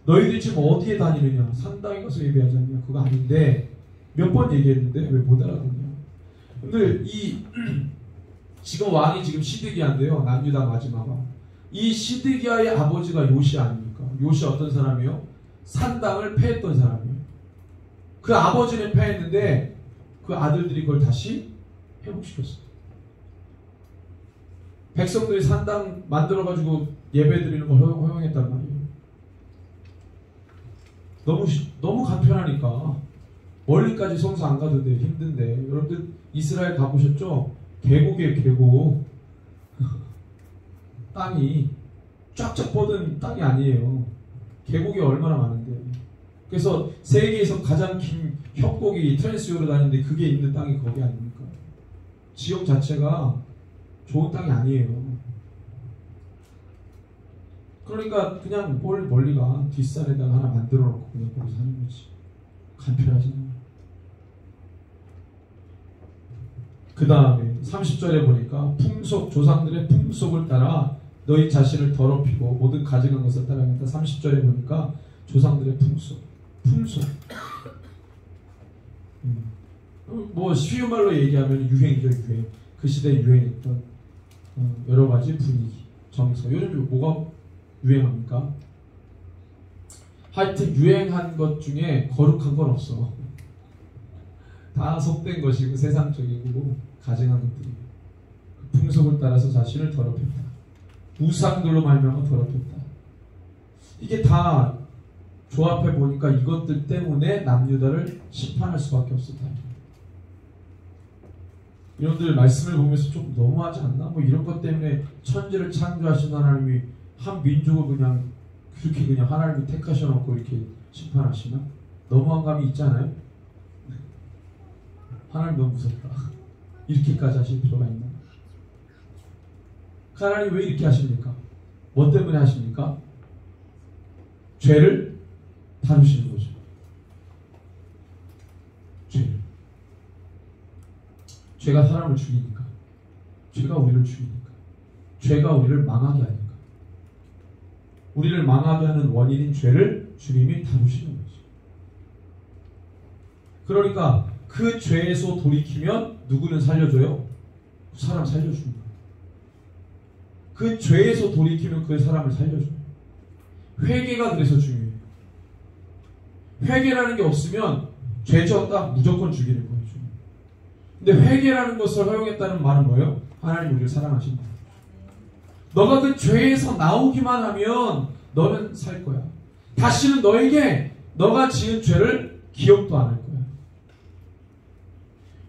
Speaker 4: 너희들이 지금 어디에 다니느냐? 산당에 가서 예배하지 않냐? 그거 아닌데 몇 번 얘기했는데 왜 못 알아듣냐? 근데 지금 왕이 지금 시드기야인데요. 남유다 마지막 왕. 이 시드기야의 아버지가 요시 아닙니까? 요시 어떤 사람이요? 산당을 패했던 사람이에요. 그 아버지는 패했는데 그 아들들이 그걸 다시 회복시켰어요. 백성들이 산당 만들어가지고 예배 드리는 걸 허용했단 말이에요. 너무 간편하니까 멀리까지 성소 안 가도 돼. 힘든데 여러분들 이스라엘 가보셨죠? 계곡이에요. 계곡. 땅이 쫙쫙 뻗은 땅이 아니에요. 계곡이 얼마나 많은데. 그래서 세계에서 가장 긴 협곡이 트랜스요르단인데 그게 있는 땅이 거기 아닙니까? 지역 자체가 좋은 땅이 아니에요. 그러니까 그냥 멀리가 뒷산에다가 하나 만들어 놓고 그냥 거기 사는 거지. 간편하잖아요. 그 다음에 30절에 보니까 조상들의 풍속을 따라 너희 자신을 더럽히고 모든 가증한 것을 따라간다. 30절에 보니까 조상들의 풍속. 뭐 쉬운 말로 얘기하면 유행이죠. 유행. 그 시대에 유행했던 여러 가지 분위기, 정서. 요즘 뭐가 유행합니까? 하여튼 유행한 것 중에 거룩한 건 없어. 다 속된 것이고 세상적이고 가증한 것들이. 풍속을 따라서 자신을 더럽혔다. 우상들로 말미암아 더럽혔다. 이게 다 조합해 보니까 이것들 때문에 남유다를 심판할 수밖에 없었다. 여러분들 말씀을 보면서 좀 너무하지 않나? 뭐 이런 것 때문에 천지를 창조하신 하나님이 한 민족을 그냥 그렇게 그냥 하나님이 택하셔놓고 이렇게 심판하시나? 너무한 감이 있잖아요. 하나님 너무 무섭다. 이렇게까지 하실 필요가 있나? 하나님 왜 이렇게 하십니까? 뭐 때문에 하십니까? 죄를 다루시는 거죠. 죄가 사람을 죽이니까. 죄가 우리를 죽이니까. 죄가 우리를 망하게 하니까. 우리를 망하게 하는 원인인 죄를 주님이 다루시는 거죠. 그러니까 그 죄에서 돌이키면 누구는 살려줘요? 그 사람 살려주는 거예요. 그 죄에서 돌이키면 그 사람을 살려줘요. 회개가 그래서 중요해요. 회개라는 게 없으면 죄 지었다 무조건 죽이는 거예요. 근데 회개라는 것을 허용했다는 말은 뭐예요? 하나님 우리를 사랑하신다. 너가 그 죄에서 나오기만 하면 너는 살 거야. 다시는 너에게 너가 지은 죄를 기억도 안 할 거야.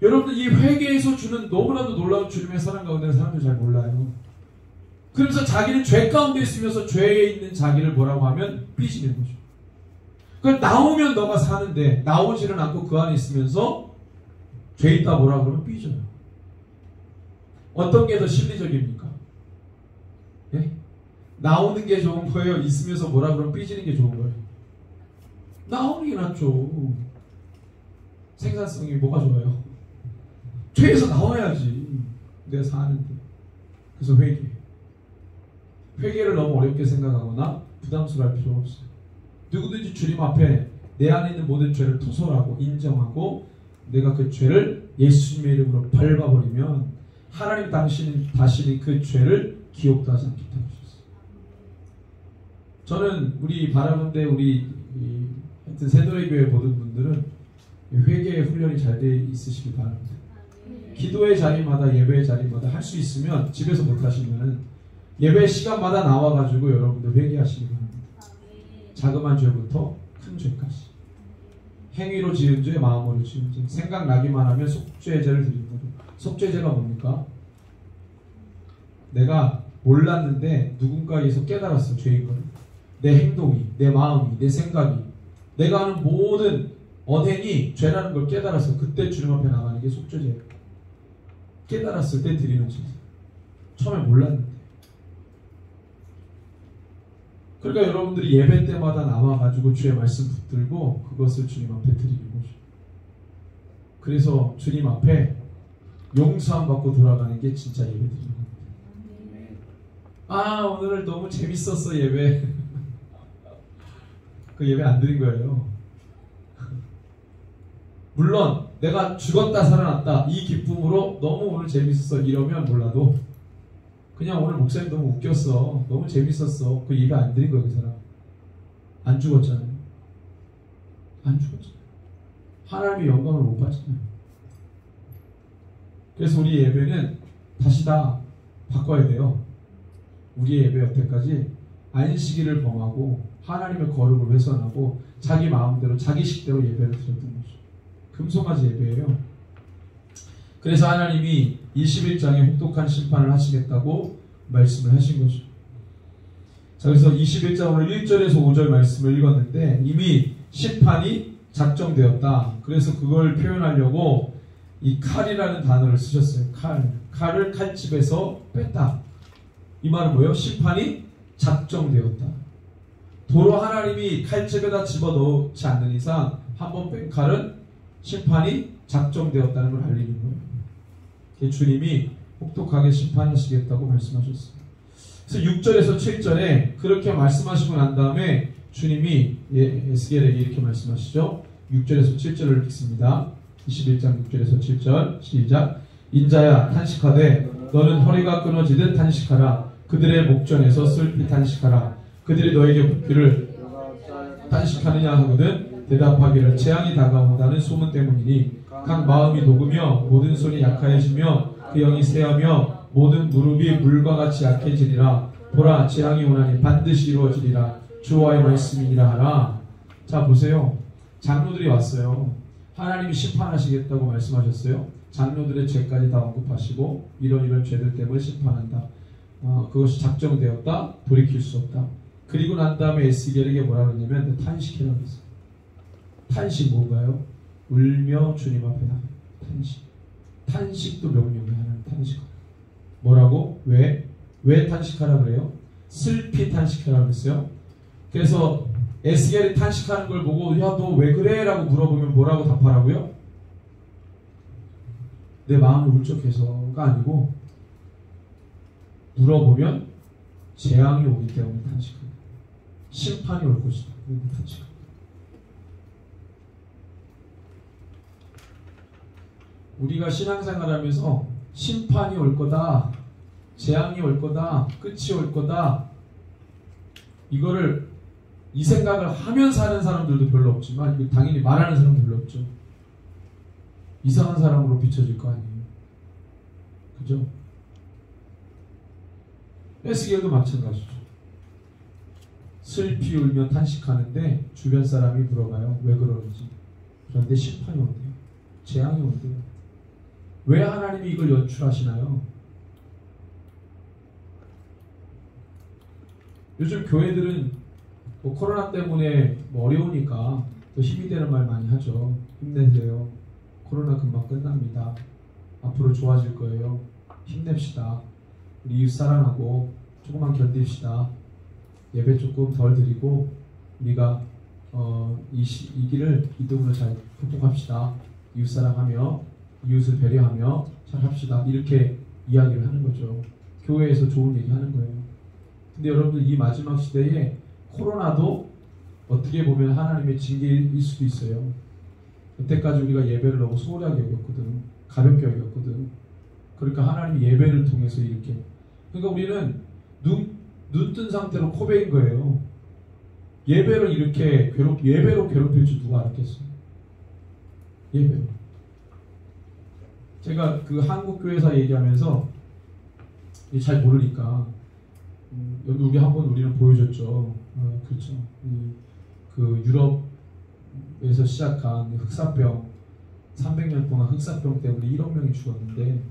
Speaker 4: 여러분들 이 회개에서 주는 너무나도 놀라운 주님의 사랑 가운데 사람들이 잘 몰라요. 그래서 자기는 죄 가운데 있으면서 죄에 있는 자기를 뭐라고 하면 삐지는 거죠. 그걸 나오면 너가 사는데 나오지는 않고 그 안에 있으면서 죄 있다 뭐라 그러면 삐져요. 어떤 게 더 실리적입니까? 예? 나오는 게 좋은 거예요? 있으면서 뭐라 그러면 삐지는 게 좋은 거예요? 나오는 게 낫죠. 생산성이 뭐가 좋아요? 죄에서 나와야지. 내가 사는데. 그래서 회개를 너무 어렵게 생각하거나 부담스러워할 필요가 없어요. 누구든지 주님 앞에 내 안에 있는 모든 죄를 토설하고 인정하고 내가 그 죄를 예수님의 이름으로 밟아버리면 하나님 다시는 그 죄를 기억도 하지 않겠다고 하셨어요. 저는 우리 바라본데 하여튼 새노래교회 모든 분들은 회개의 훈련이 잘 돼 있으시길 바랍니다. 기도의 자리마다 예배의 자리마다 할 수 있으면 집에서 못하시면은 예배 시간마다 나와가지고 여러분들 회개하시기 바랍니다. 자그만 죄부터 큰 죄까지. 행위로 지은 죄, 마음으로 지은 죄. 생각나기만 하면 속죄제를 드리는 거죠. 속죄제가 뭡니까? 내가 몰랐는데 누군가에서 깨달았어, 죄인 걸. 내 행동이, 내 마음이, 내 생각이, 내가 하는 모든 언행이 죄라는 걸 깨달았어. 그때 주님 앞에 나가는 게 속죄제예요. 깨달았을 때 드리는 죄. 처음에 몰랐는데. 그러니까 여러분들이 예배 때마다 나와가지고 주의 말씀 붙들고 그것을 주님 앞에 드리는 거죠. 그래서 주님 앞에 용서함 받고 돌아가는 게 진짜 예배 드리는 겁니다. 아, 오늘 너무 재밌었어 예배. 그 예배 안 드린 거예요. 물론 내가 죽었다 살아났다 이 기쁨으로 너무 오늘 재밌었어 이러면 몰라도 그냥 오늘 목사님 너무 웃겼어, 너무 재밌었어, 그 예배 안 드린 거예요. 그 사람 안 죽었잖아요. 안 죽었잖아요. 하나님의 영광을 못 받잖아요. 그래서 우리 예배는 다시 다 바꿔야 돼요. 우리의 예배 여태까지 안식일을 범하고 하나님의 거룩을 훼손하고 자기 마음대로 자기 식대로 예배를 드렸던 거죠. 금송아지 예배예요. 그래서 하나님이 21장에 혹독한 심판을 하시겠다고 말씀을 하신 거죠. 자, 그래서 21장 오늘 1절에서 5절 말씀을 읽었는데 이미 심판이 작정되었다. 그래서 그걸 표현하려고 이 칼이라는 단어를 쓰셨어요. 칼을 칼집에서 뺐다. 이 말은 뭐예요? 심판이 작정되었다. 도로 하나님이 칼집에다 집어넣지 않는 이상 한번 뺀 칼은 심판이 작정되었다는 걸 알리는 거예요. 주님이 혹독하게 심판하시겠다고 말씀하셨어요. 그래서 6절에서 7절에 그렇게 말씀하시고 난 다음에 주님이 에스겔에게 이렇게 말씀하시죠. 6절에서 7절을 읽습니다. 21장 6절에서 7절 시작. 인자야 탄식하되 너는 허리가 끊어지듯 탄식하라. 그들의 목전에서 슬피 탄식하라. 그들이 너에게 묻기를 탄식하느냐 하거든 대답하기를 재앙이 다가온다는 소문 때문이니 각 마음이 녹으며 모든 손이 약하여지며 그 영이 쇠하며 모든 무릎이 물과 같이 약해지리라. 보라 재앙이 오나니 반드시 이루어지리라. 주와의 말씀이니라 하라. 자 보세요. 장로들이 왔어요. 하나님이 심판하시겠다고 말씀하셨어요. 장로들의 죄까지 다 언급하시고 이런 죄들 때문에 심판한다. 그것이 작정되었다. 돌이킬 수 없다. 그리고 난 다음에 에스겔에게 뭐라 그러냐면 탄식이라고 했어요. 탄식 뭔가요? 울며 주님 앞에 나가요. 탄식. 탄식도 명령해. 하나님 탄식하라. 뭐라고? 왜 탄식하라 그래요? 슬피 탄식하라 그랬어요. 그래서 에스겔이 탄식하는 걸 보고 야 너 왜 그래? 라고 물어보면 뭐라고 답하라고요? 내 마음을 울적해서가 아니고 물어보면 재앙이 오기 때문에 탄식합니다. 심판이 올 것이다. 탄식합니다. 우리가 신앙생활하면서 심판이 올 거다, 재앙이 올 거다, 끝이 올 거다, 이 생각을 하면서 하는 사람들도 별로 없지만 당연히 말하는 사람도 별로 없죠. 이상한 사람으로 비춰질 거 아니에요. 그죠? 에스겔도 마찬가지죠. 슬피 울며 탄식하는데 주변 사람이 물어봐요. 왜 그러는지. 그런데 심판이 온대요. 재앙이 온대요. 왜 하나님이 이걸 연출하시나요? 요즘 교회들은 코로나 때문에 어려우니까 또 힘이 되는 말 많이 하죠. 힘내세요. 코로나 금방 끝납니다. 앞으로 좋아질 거예요. 힘냅시다. 우리 이웃 사랑하고 조금만 견딥시다. 예배 조금 덜 드리고 우리가 이 길을 기도로 잘 극복합시다. 이웃 사랑하며 이웃을 배려하며 잘 합시다. 이렇게 이야기를 하는 거죠. 교회에서 좋은 얘기 하는 거예요. 근데 여러분들 이 마지막 시대에 코로나도 어떻게 보면 하나님의 징계일 수도 있어요. 여태까지 우리가 예배를 너무 소홀하게 여겼거든. 가볍게 여겼거든. 그러니까 하나님 예배를 통해서 이렇게. 그러니까 우리는 눈 뜬 상태로 코베인 거예요. 예배를 이렇게 예배로 괴롭힐 줄 누가 알았겠어요? 예배로. 제가 그 한국교회사 얘기하면서 잘 모르니까 여기 우리는 보여줬죠. 그렇죠. 그 유럽에서 시작한 흑사병 300년 동안 흑사병 때문에 1억 명이 죽었는데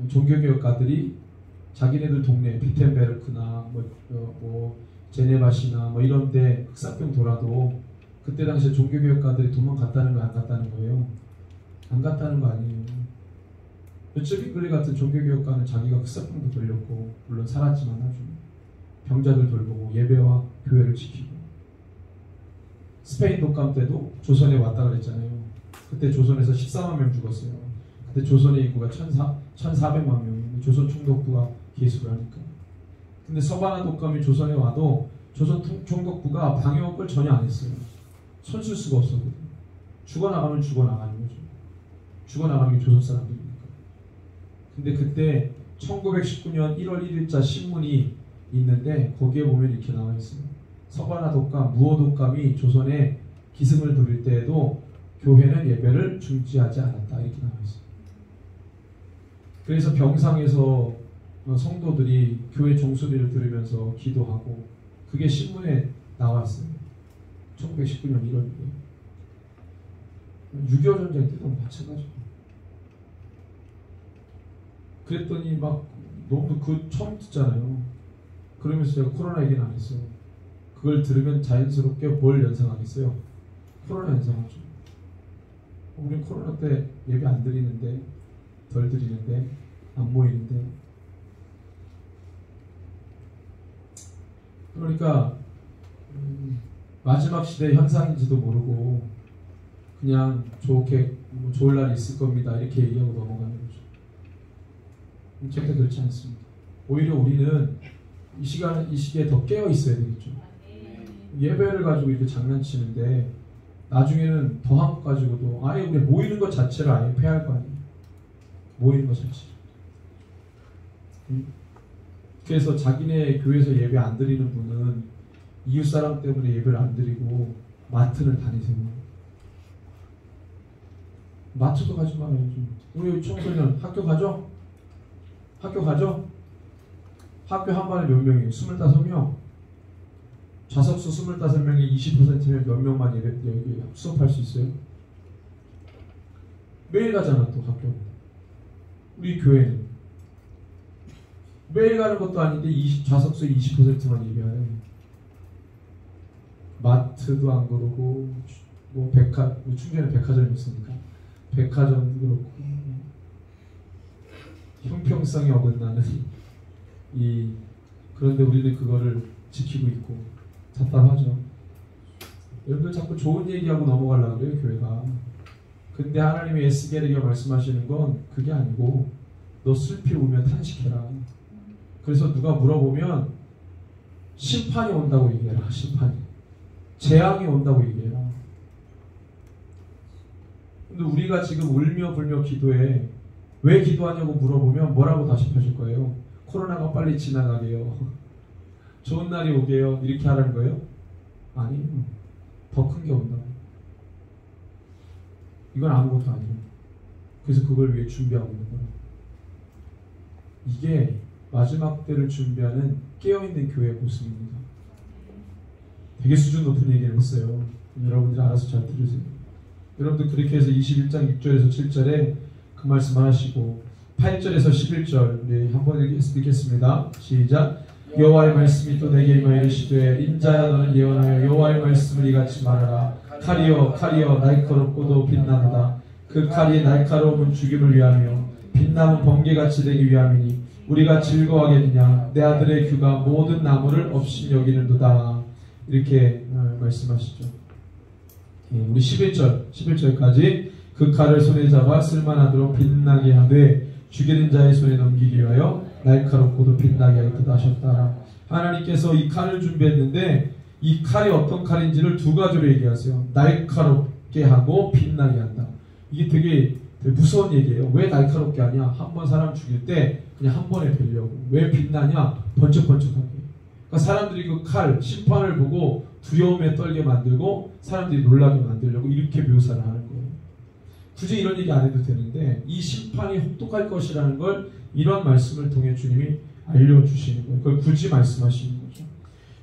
Speaker 4: 종교개혁가들이 자기네들 동네 비텐베르크나 뭐 제네바시나 뭐 이런데 흑사병 돌아도 그때 당시에 종교개혁가들이 도망갔다는 거예요, 안 갔다는 거예요? 안 갔다는 거 아니에요. 츠비클리 같은 종교개혁가는 자기가 흑사병도 걸렸고 물론 살았지만 나중에 병자들 돌보고 예배와 교회를 지키고 스페인 독감 때도 조선에 왔다 그랬잖아요. 그때 조선에서 14만 명 죽었어요. 그때 조선의 인구가 1,400만 명이에요. 조선 총독부가 개수를 하니까. 근데 서바나 독감이 조선에 와도 조선 총독부가 방역을 전혀 안 했어요. 손 쓸 수가 없었거든요. 죽어나가면 죽어나가는 거죠. 죽어나가는 게 조선 사람들이니까. 근데 그때 1919년 1월 1일자 신문이 있는데 거기에 보면 이렇게 나와 있어요. 서바나 독감, 무어 독감이 조선에 기승을 부릴 때에도 교회는 예배를 중지하지 않았다. 이렇게 나와 있어요. 그래서 병상에서 성도들이 교회 종소리를 들으면서 기도하고 그게 신문에 나왔어요. 1919년 1월에 6.25 전쟁 때도 마찬가지고. 그랬더니 막 너무 처음 듣잖아요. 그러면서 제가 코로나 얘기는 안 했어요. 그걸 들으면 자연스럽게 뭘 연상하겠어요? 코로나 연상하죠. 우리 코로나 때 예배 안 드리는데, 덜 드리는데, 안 모이는데. 그러니까 마지막 시대 현상인지도 모르고 그냥 좋을 날이 있을 겁니다 이렇게 얘기하고 넘어가는 거죠. 절대 그렇지 않습니다. 오히려 우리는 이 시기에 더 깨어 있어야 되겠죠. 예배를 가지고 이렇게 장난치는데 나중에는 더한 것 가지고도 아예 우리 모이는 것 자체를 아예 폐할 거 아니에요. 모이는 것 자체. 그래서 자기네 교회에서 예배 안 드리는 분은 이웃사람 때문에 예배를 안 드리고 마트를 다니세요. 마트도 가지 말아야죠. 우리 청소년 학교 가죠? 학교 가죠? 학교 한 반에 몇 명이에요? 25명. 좌석수 25명이 20%면 몇 명만 여기 수업할 수 있어요? 매일 가잖아 또 학교. 우리 교회는 매일 가는 것도 아닌데 좌석수의 20%만 예배해요. 마트도 안 그러고 뭐 충전에 백화점이 있으니까 백화점도 그렇고 형평성이 어긋나는 그런데 우리는 그거를 지키고 있고 답답하죠. 여러분들 자꾸 좋은 얘기하고 넘어가려고 그래요 교회가. 근데 하나님의 에스겔에게 말씀하시는 건 그게 아니고 너 슬피 울며 탄식해라. 그래서 누가 물어보면 심판이 온다고 얘기해라. 심판이. 재앙이 온다고 얘기해라. 근데 우리가 지금 울며 불며 기도해. 왜 기도하냐고 물어보면 뭐라고 답십하실 거예요? 코로나가 빨리 지나가게요. 좋은 날이 오게요. 이렇게 하라는 거예요? 아니에요. 더 큰 게 온다. 이건 아무것도 아니에요. 그래서 그걸 위해 준비하고 있는 거예요. 이게 마지막 때를 준비하는 깨어있는 교회의 모습입니다. 되게 수준 높은 얘기를 했어요. 여러분들이 알아서 잘 들으세요. 여러분들 그렇게 해서 21장 6절에서 7절에 그 말씀 하시고 8절에서 11절 우리 한번 읽겠습니다. 시작. 여호와의 말씀이 또 내게 임하여 이르시되 인자야 너는 예언하여 여호와의 말씀을 이같이 말하라. 칼이여 칼이여 날카롭고도 빛나도다. 그 칼이 날카로움은 죽임을 위하며 빛남은 번개같이 되기 위함이니 우리가 즐거워하겠느냐. 내 아들의 규가 모든 나무를 없인 여기는도다. 이렇게 말씀하시죠. 우리 11절까지 그 칼을 손에 잡아 쓸만하도록 빛나게 하되 죽이는 자의 손에 넘기기 위하여 날카롭고도 빛나게 하였다 하셨다. 하나님께서 이 칼을 준비했는데 이 칼이 어떤 칼인지를 두 가지로 얘기하세요. 날카롭게 하고 빛나게 한다. 이게 되게 되게 무서운 얘기예요. 왜 날카롭게 하냐? 한 번 사람 죽일 때 그냥 한 번에 베려고. 왜 빛나냐? 번쩍번쩍하게. 그러니까 사람들이 그 칼, 심판을 보고 두려움에 떨게 만들고 사람들이 놀라게 만들려고 이렇게 묘사를 하는 거예요. 굳이 이런 얘기 안 해도 되는데 이 심판이 혹독할 것이라는 걸 이런 말씀을 통해 주님이 알려주시는 거예요. 그걸 굳이 말씀하시는 거죠.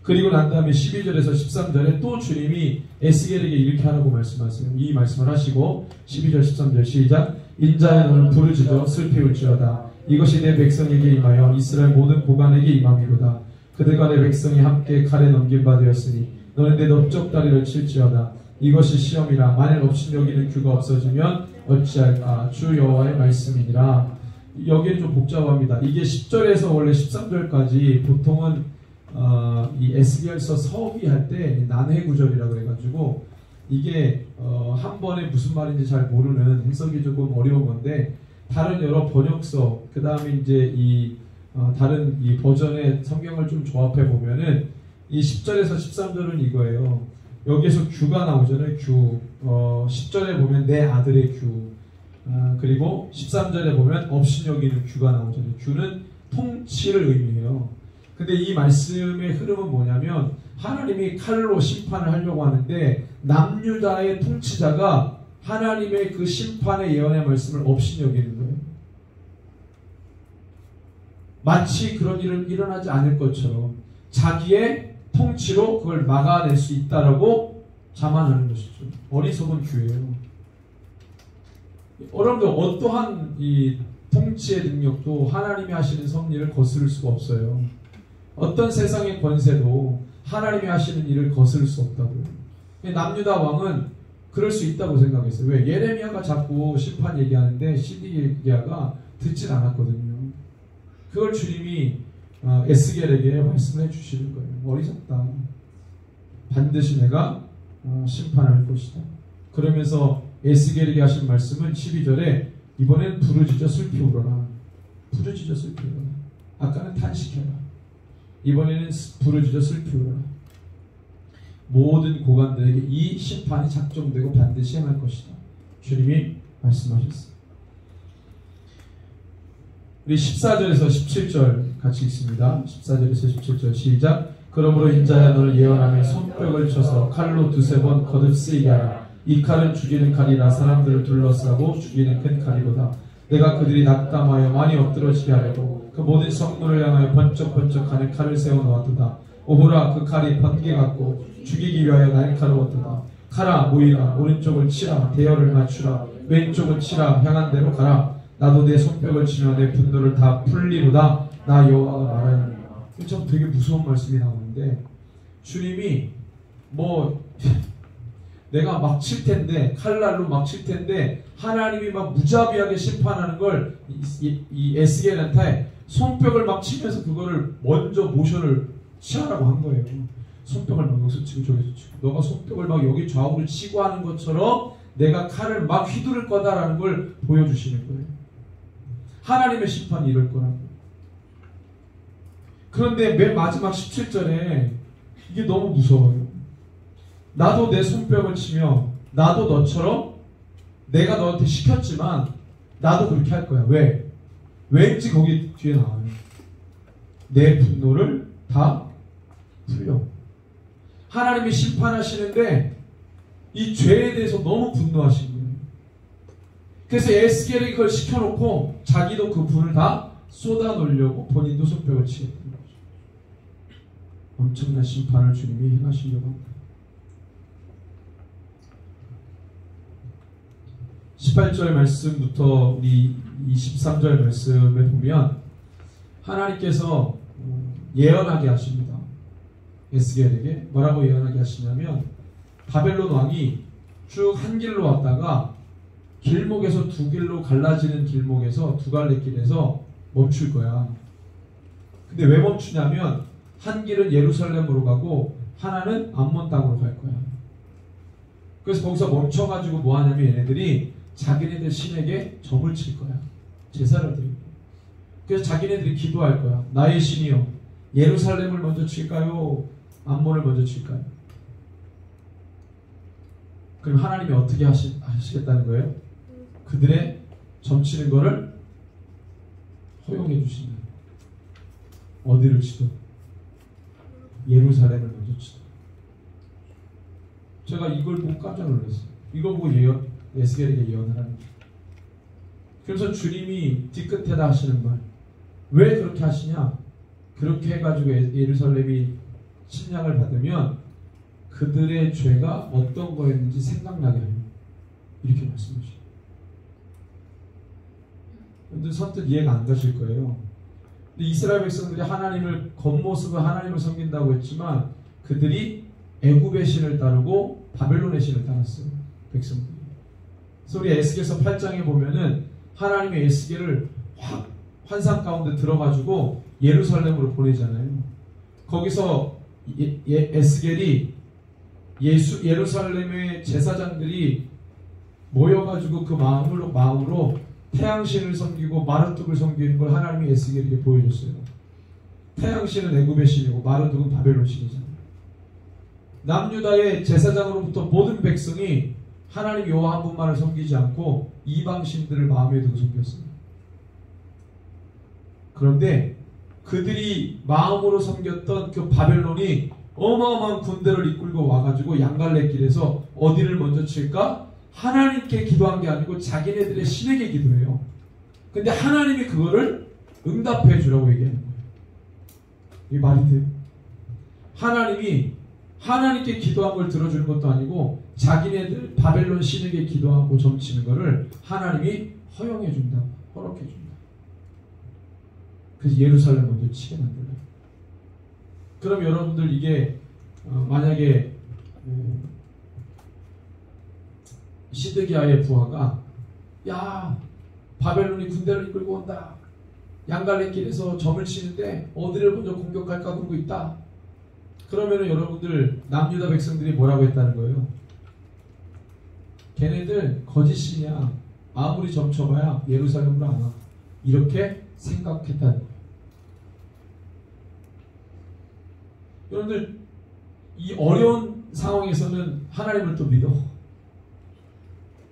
Speaker 4: 그리고 난 다음에 12절에서 13절에 또 주님이 에스겔에게 이렇게 하라고 말씀하세요. 이 말씀을 하시고 12절 13절 시작. 인자야 너는 부르짖어 슬피울지어다. 이것이 내 백성에게 임하여 이스라엘 모든 고관에게 임함이로다. 그들과 내 백성이 함께 칼에 넘긴 바 되었으니 너는 내 넓적다리를 칠지어다. 이것이 시험이라. 만일 업신여기는 규가 없어지면 어찌할까. 주 여호와의 말씀이니라. 여기에 좀 복잡합니다. 이게 10절에서 원래 13절까지 보통은 이 에스겔서 서기할 때 난해 구절이라고 해가지고 이게 한 번에 무슨 말인지 잘 모르는 해석이 조금 어려운 건데 다른 여러 번역서 그 다음에 이제 이 다른 이 버전의 성경을 좀 조합해 보면은 이 10절에서 13절은 이거예요. 여기에서 규가 나오잖아요. 규. 10절에 보면 내 아들의 규. 그리고 13절에 보면 업신여기는 규가 나오잖아요. 규는 통치를 의미해요. 근데 이 말씀의 흐름은 뭐냐면 하나님이 칼로 심판을 하려고 하는데 남유다의 통치자가 하나님의 그 심판의 예언의 말씀을 업신여기는 거예요. 마치 그런 일은 일어나지 않을 것처럼 자기의 통치로 그걸 막아낼 수 있다라고 자만하는 것이죠. 어리석은 규예요. 여러분들 어떠한 이 통치의 능력도 하나님이 하시는 섭리를 거스를 수가 없어요. 어떤 세상의 권세도 하나님이 하시는 일을 거스를 수 없다고요. 남유다 왕은 그럴 수 있다고 생각했어요. 왜? 예레미야가 자꾸 심판 얘기하는데 시드기야가 듣질 않았거든요. 그걸 주님이 에스겔에게 말씀해 주시는 거예요. 어리석다. 반드시 내가 심판할 것이다. 그러면서 에스겔에게 하신 말씀은 12절에 이번엔 부르짖어 슬피 울어라. 부르짖어 슬피 울어라. 아까는 탄식해라. 이번에는 부르짖어 슬피 울어라. 모든 고관들에게 이 심판이 작정되고 반드시 행할 것이다. 주님이 말씀하셨어요. 우리 14절에서 17절 같이 읽습니다. 14절에서 17절 시작. 그러므로 인자야 너를 예언하며 손뼉을 쳐서 칼로 두세 번 거듭 쓰이게 하라. 이 칼은 죽이는 칼이라 사람들을 둘러싸고 죽이는 큰 칼이로다. 내가 그들이 낙담하여 많이 엎드러지게 하려고 그 모든 성문을 향하여 번쩍번쩍하는 칼을 세워놓았도다. 오호라 그 칼이 번개 같고 죽이기 위하여 날카로웠도다. 가라 모이라 오른쪽을 치라 대열을 맞추라 왼쪽을 치라 향한 대로 가라. 나도 내 손뼉을 치며 내 분노를 다 풀리로다. 나 여호와가 말하느니라. 참 되게 무서운 말씀이 나오는데 주님이 내가 막 칠 텐데 칼날로 막 칠 텐데 하나님이 막 무자비하게 심판하는 걸 이 에스겔한테 손뼉을 막 치면서 그거를 먼저 모션을 취하라고 한 거예요. 손뼉을 막 여기서 치고 저기서 치고 너가 손뼉을 막 여기 좌우를 치고 하는 것처럼 내가 칼을 막 휘두를 거다라는 걸 보여주시는 거예요. 하나님의 심판이 이럴 거라고. 그런데 맨 마지막 17절에 이게 너무 무서워요. 나도 내 손뼉을 치며 나도 너처럼 내가 너한테 시켰지만 나도 그렇게 할 거야. 왜? 왠지 거기 뒤에 나와요. 내 분노를 다 풀려. 하나님이 심판하시는데 이 죄에 대해서 너무 분노하신 거예요. 그래서 에스겔이 그걸 시켜놓고 자기도 그 불을 다 쏟아놓으려고 본인도 손뼉을 치겠다는 거죠. 엄청난 심판을 주님이 행하시려고 합니다. 18절 말씀부터 우리 23절 말씀에 보면 하나님께서 예언하게 하십니다. 에스겔에게 뭐라고 예언하게 하시냐면 바벨론 왕이 쭉 한 길로 왔다가 길목에서 두 길로 갈라지는 길목에서 두 갈래 길에서 멈출 거야. 근데 왜 멈추냐면 한 길은 예루살렘으로 가고 하나는 암몬 땅으로 갈 거야. 그래서 거기서 멈춰가지고 뭐 하냐면 얘네들이 자기네들 신에게 점을 칠 거야. 제사를 드리고. 그래서 자기네들이 기도할 거야. 나의 신이여 예루살렘을 먼저 칠까요? 암몬을 먼저 칠까요? 그럼 하나님이 어떻게 하시겠다는 거예요? 그들의 점치는 거를 허용해 주신다. 어디를 치든 예루살렘을 먼저 치든. 제가 이걸 보고 깜짝 놀랐어요. 이걸 보고 에스겔에게 예언을 하는 거예요. 그래서 주님이 뒤끝에다 하시는 말, 왜 그렇게 하시냐? 그렇게 해가지고 예루살렘이 침략을 받으면 그들의 죄가 어떤 거였는지 생각나게 해요. 이렇게 말씀하시죠. 여러분들 선뜻 이해가 안 가실 거예요. 근데 이스라엘 백성들이 하나님을 겉모습은 하나님을 섬긴다고 했지만 그들이 애굽의 신을 따르고 바벨론의 신을 따랐어요. 백성들이. 그래서 우리 에스겔서 8장에 보면은 하나님의 에스겔을 확 환상 가운데 들어가지고 예루살렘으로 보내잖아요. 거기서 에스겔이 예루살렘의 제사장들이 모여가지고 그 마음으로 태양신을 섬기고 마르뚝을 섬기는 걸 하나님이 에스겔에게 보여줬어요. 태양신은 애굽의 신이고 마르뚝은 바벨론 신이잖아요. 남유다의 제사장으로부터 모든 백성이 하나님 여호와 한 분만을 섬기지 않고 이방 신들을 마음에 두고 섬겼어요. 그런데 그들이 마음으로 섬겼던 그 바벨론이 어마어마한 군대를 이끌고 와가지고 양갈래길에서 어디를 먼저 칠까? 하나님께 기도한 게 아니고 자기네들의 신에게 기도해요. 근데 하나님이 그거를 응답해 주라고 얘기하는 거예요. 이게 말이 돼요? 하나님이 하나님께 기도한 걸 들어주는 것도 아니고 자기네들 바벨론 신에게 기도하고 점치는 거를 하나님이 허용해 준다. 허락해 준다. 그래서 예루살렘 먼저 치게 만들어요. 그럼 여러분들 이게 만약에 시드기야의 부하가 야 바벨론이 군대를 이끌고 온다. 양갈래길에서 점을 치는데 어디를 먼저 공격할까 그러고 있다. 그러면은 여러분들 남유다 백성들이 뭐라고 했다는 거예요? 걔네들 거짓신이야. 아무리 점쳐봐야 예루살렘으로 안 와. 이렇게 생각했다는 거예요. 여러분들 이 어려운 상황에서는 하나님을 또 믿어.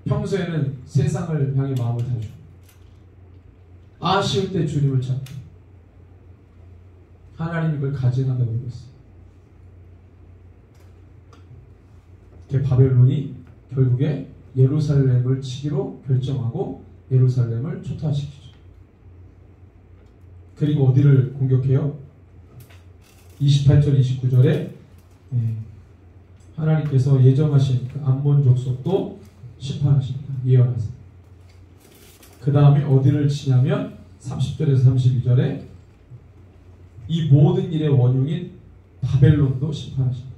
Speaker 4: 평소에는 세상을 향해 마음을 다주고 아쉬울 때 주님을 찾고 하나님이 그걸 가증한다고 얘기했어요. 바벨론이 결국에 예루살렘을 치기로 결정하고 예루살렘을 초토화시키죠. 그리고 어디를 공격해요? 28절 29절에 하나님께서 예정하신 그 암몬 족속도 심판하십니다. 예언하세요. 그 다음에 어디를 치냐면 30절에서 32절에 이 모든 일의 원흉인 바벨론도 심판하십니다.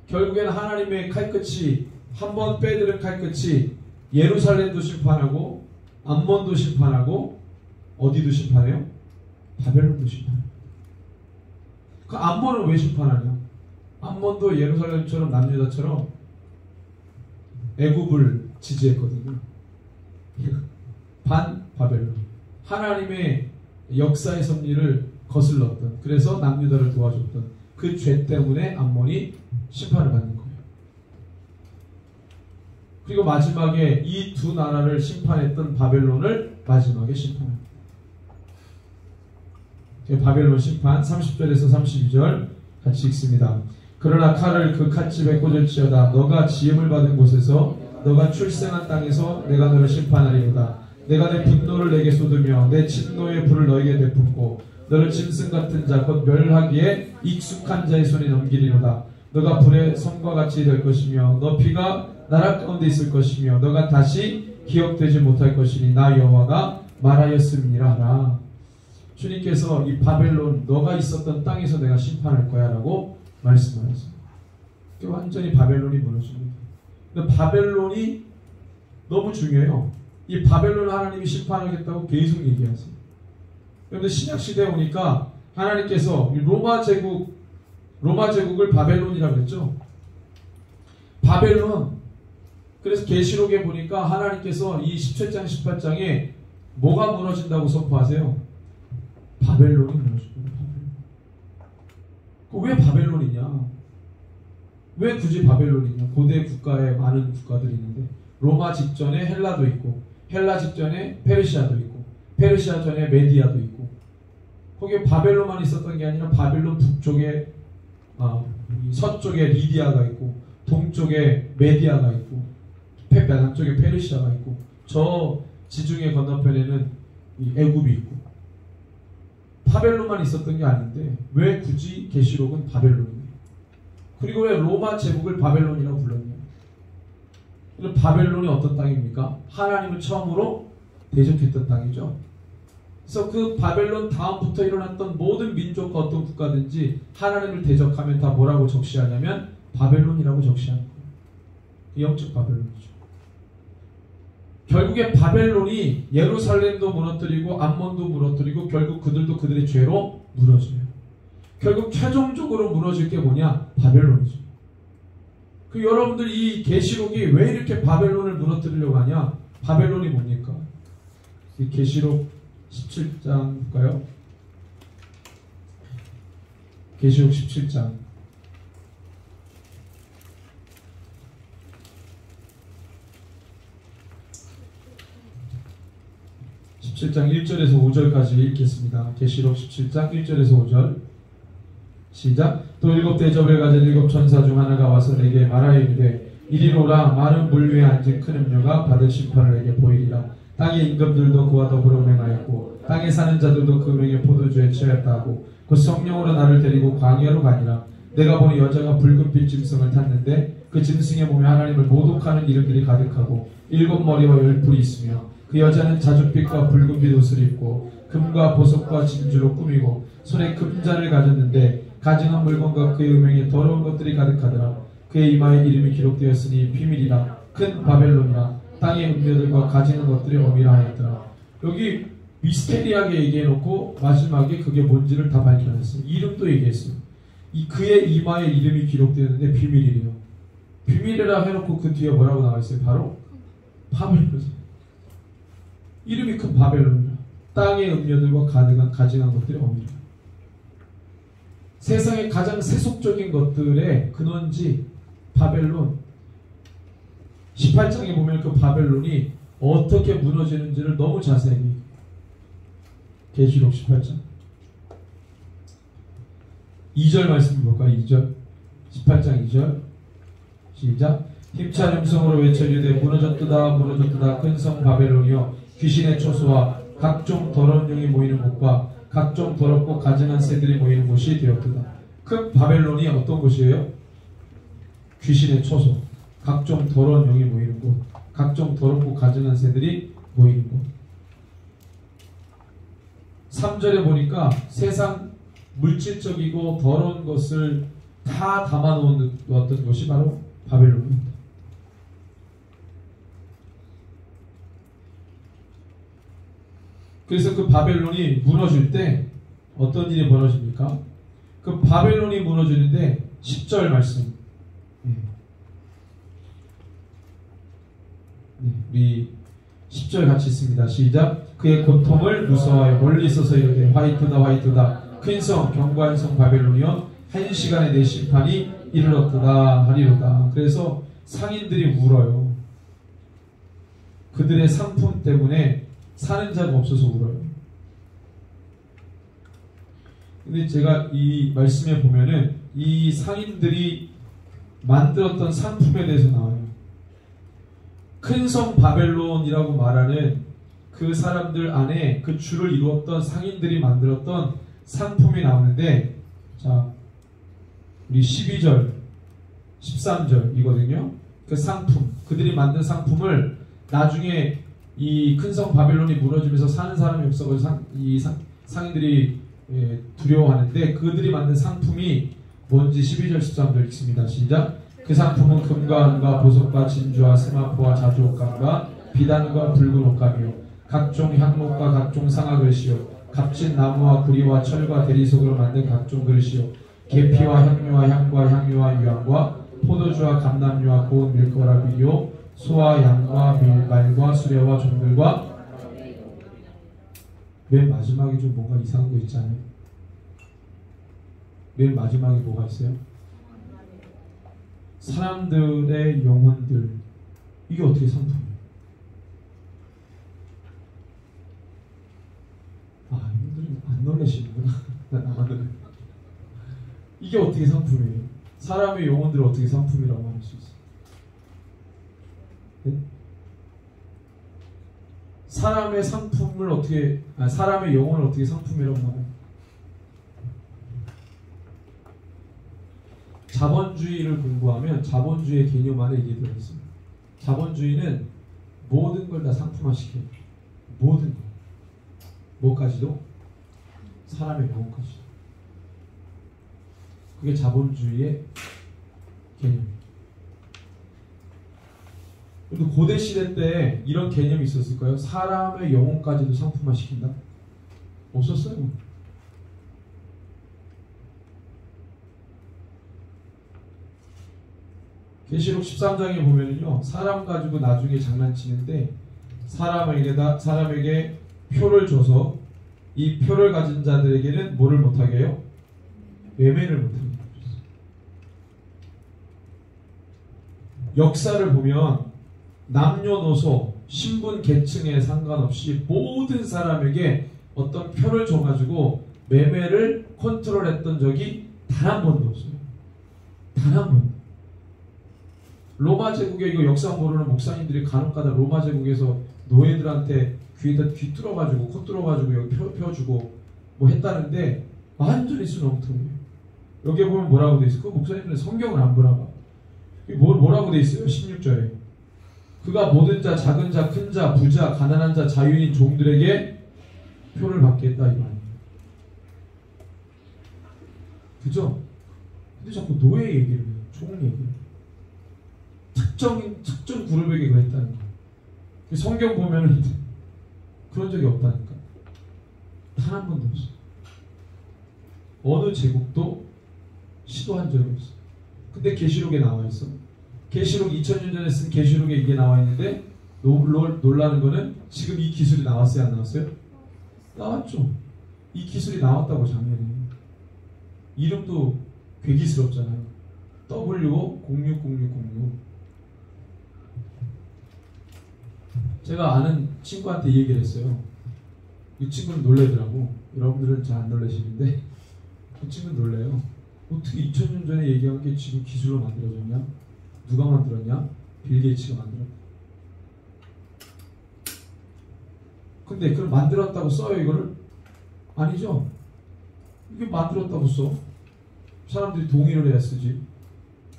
Speaker 4: 결국에는 하나님의 칼끝이 한번 빼들은 칼끝이 예루살렘도 심판하고 암몬도 심판하고 어디도 심판해요? 바벨론도 심판해요. 그 암몬은 왜 심판하냐? 암몬도 예루살렘처럼 남유다처럼 애굽을 지지했거든요. 반 바벨론. 하나님의 역사의 섭리를 거슬렀던, 그래서 남유다를 도와줬던 그 죄 때문에 암몬이 심판을 받는 거예요. 그리고 마지막에 이 두 나라를 심판했던 바벨론을 마지막에 심판합니다. 바벨론 심판 30절에서 32절 같이 읽습니다. 그러나 칼을 그 갓집에 꽂을지어다. 너가 지음을 받은 곳에서 너가 출생한 땅에서 내가 너를 심판하리로다. 내가 내 분노를 내게 쏟으며 내 진노의 불을 너에게 베품고 너를 짐승 같은 자 곧 멸하기에 익숙한 자의 손에 넘기리로다. 너가 불의 섬과 같이 될 것이며 너 피가 나라 가운데 있을 것이며 너가 다시 기억되지 못할 것이니 나 여호와가 말하였음이니라 하라. 주님께서 이 바벨론 너가 있었던 땅에서 내가 심판할 거야 라고 말씀하셨어요. 완전히 바벨론이 무너집니다. 근데 바벨론이 너무 중요해요. 이 바벨론 하나님이 심판하겠다고 계속 얘기하세요. 그런데 신약시대에 오니까 하나님께서 로마 제국을 바벨론이라고 했죠. 바벨론. 그래서 계시록에 보니까 하나님께서 이 17장 18장에 뭐가 무너진다고 선포하세요? 바벨론이 무너집니다. 왜 바벨론이냐? 왜 굳이 바벨론이냐? 고대 국가에 많은 국가들이 있는데 로마 직전에 헬라도 있고 헬라 직전에 페르시아도 있고, 페르시아 전에 메디아도 있고, 거기에 바벨론만 있었던 게 아니라 바벨론 북쪽에 서쪽에 리디아가 있고, 동쪽에 메디아가 있고, 남쪽에 페르시아가 있고, 저 지중해 건너편에는 이 애굽이 있고, 바벨론만 있었던 게 아닌데 왜 굳이 계시록은 바벨론이에요? 그리고 왜 로마 제국을 바벨론이라고 불렀냐? 바벨론이 어떤 땅입니까? 하나님을 처음으로 대적했던 땅이죠. 그래서 그 바벨론 다음부터 일어났던 모든 민족과 어떤 국가든지 하나님을 대적하면 다 뭐라고 적시하냐면 바벨론이라고 적시하는 거예요. 영적 바벨론이죠. 결국에 바벨론이 예루살렘도 무너뜨리고 암몬도 무너뜨리고 결국 그들도 그들의 죄로 무너져요. 결국 최종적으로 무너질 게 뭐냐? 바벨론이죠. 그 여러분들 이 계시록이 왜 이렇게 바벨론을 무너뜨리려고 하냐? 바벨론이 뭡니까? 이 계시록 17장 볼까요? 계시록 17장 17장 1절에서 5절까지 읽겠습니다. 계시록 17장 1절에서 5절 시작. 또 일곱 대접을 가진 일곱 천사 중 하나가 와서 내게 말하여 이르되 이리로라. 많은 물 위에 앉은 큰 음녀가 받을 심판을 내게 보이리라. 땅의 임금들도 그와 더불어 운행하였고 땅에 사는 자들도 그 음행의 포도주에 취하였다 하고 그 성령으로 나를 데리고 광야로 가니라. 내가 보니 여자가 붉은빛 짐승을 탔는데 그 짐승의 몸에 하나님을 모독하는 이름들이 가득하고 일곱 머리와 열 뿔이 있으며 그 여자는 자줏빛과 붉은빛 옷을 입고 금과 보석과 진주로 꾸미고 손에 금잔을 가졌는데 가증한 물건과 그의 음행에 더러운 것들이 가득하더라. 그의 이마에 이름이 기록되었으니 비밀이라 큰 바벨론이라 땅의 음녀들과 가증한 것들이 어미라 하였더라. 여기 미스테리하게 얘기해놓고 마지막에 그게 뭔지를 다 밝혀냈어요. 이름도 얘기했어요. 그의 이마에 이름이 기록되었는데 비밀이래요. 비밀이라 해놓고 그 뒤에 뭐라고 나와있어요? 바로 바벨론. 이름이 큰 바벨론이라 땅의 음녀들과 가증한 것들이 어미라. 세상의 가장 세속적인 것들의 근원지 바벨론. 18장에 보면 그 바벨론이 어떻게 무너지는지를 너무 자세히 계시록 18장 2절 말씀 볼까요? 2절 18장 2절 시작. 힘찬 음성으로 외쳐이르되 무너졌도다 무너졌도다 큰 성 바벨론이여 귀신의 초소와 각종 더러운 영이 모이는 곳과 각종 더럽고 가증한 새들이 모이는 곳이 되었도다. 그 바벨론이 어떤 곳이에요? 귀신의 초소, 각종 더러운 영이 모이는 곳, 각종 더럽고 가증한 새들이 모이는 곳. 3절에 보니까 세상 물질적이고 더러운 것을 다 담아놓았던 곳이 바로 바벨론입니다. 그래서 그 바벨론이 무너질 때 어떤 일이 벌어집니까? 그 바벨론이 무너지는데 10절 말씀. 우리 10절 같이 있습니다. 시작. 그의 고통을 무서워하여 멀리 서서 이르되 화이트다 화이트다 큰 성 견고한 성 바벨론이여 한 시간에 내 심판이 이르렀도다 하리로다. 그래서 상인들이 울어요. 그들의 상품 때문에 사는 자가 없어서 울어요. 근데 제가 이 말씀에 보면은 이 상인들이 만들었던 상품에 대해서 나와요. 큰 성 바벨론이라고 말하는 그 사람들 안에 그 주를 이루었던 상인들이 만들었던 상품이 나오는데, 자, 우리 12절, 13절이거든요. 그 상품, 그들이 만든 상품을 나중에 이 큰 성 바벨론이 무너지면서 사는 사람이 없어서 상인들이 두려워하는데 그들이 만든 상품이 뭔지 12절 13절 읽습니다. 시작. 그 상품은 금과 은과 보석과 진주와 세마포와 자주옥감과 비단과 붉은 옷감이요 각종 향목과 각종 상아글씨요 값진 나무와 구리와 철과 대리석으로 만든 각종 글씨요 계피와 향료와 향과 향유와 유향과 포도주와 감람유와 고운 밀가루와 비료 소와 양과 말과 수레와 종들과. 맨 마지막에 좀 뭔가 이상한 거 있잖아요. 맨 마지막에 뭐가 있어요? 사람들의 영혼들. 이게 어떻게 상품이에요? 이게 어떻게 상품이에요? 사람의 영혼들을 어떻게 상품이라고 할 수 있어요? 네? 사람의 상품을 어떻게, 사람의 영혼을 어떻게 상품이라고 말해요? 자본주의를 공부하면 자본주의의 개념 안에 이게 들어있습니다. 자본주의는 모든 걸 다 상품화시켜요. 모든 것. 뭐까지도? 사람의 영혼까지도. 그게 자본주의의 개념입니다. 그래도 고대 시대 때 이런 개념이 있었을까요? 사람의 영혼까지도 상품화시킨다? 없었어요. 계시록 13장에 보면은요, 사람 가지고 나중에 장난치는데 사람에게 표를 줘서 이 표를 가진 자들에게는 뭐를 못하게 해요? 매매를 못하게 해요. 역사를 보면 남녀노소, 신분, 계층에 상관없이 모든 사람에게 어떤 표를 줘가지고 매매를 컨트롤했던 적이 단 한 번도 없어요. 단 한 번도. 로마 제국의 이거 역사 모르는 목사님들이 간혹가다 로마 제국에서 노예들한테 귀에다 귀 뚫어가지고 코 뚫어가지고 여기 표 주고 뭐 했다는데 완전히 수렁텅이에요. 여기 보면 뭐라고 돼 있어요? 그 목사님들은 성경을 안 보나 봐. 뭐라고 돼 있어요? 16절에 그가 모든 자, 작은 자, 큰 자, 부자, 가난한 자, 자유인 종들에게 표를 받겠다 이거 아니에요. 그죠? 근데 자꾸 노예 얘기를 해요. 종 얘기를. 특정 그룹에게 그랬다는 거예요. 성경 보면은 그런 적이 없다니까. 단 한 번도 없어. 어느 제국도 시도한 적이 없어. 근데 계시록에 나와 있어. 계시록 2000년 전에 쓴 계시록에 이게 나와 있는데 놀라는 거는 지금 이 기술이 나왔어요, 안 나왔어요? 나왔죠. 이 기술이 나왔다고 작년에. 이름도 괴기스럽잖아요. W060606. 제가 아는 친구한테 이 얘기를 했어요. 이 친구는 놀래더라고. 여러분들은 잘 안 놀라시는데 그 친구는 놀래요. 어떻게 2000년 전에 얘기한 게 지금 기술로 만들어졌냐? 누가 만들었냐? 빌 게이츠가 만들었다. 근데 그걸 만들었다고 써요, 이거를? 아니죠. 이게 만들었다고 써. 사람들이 동의를 해야 쓰지.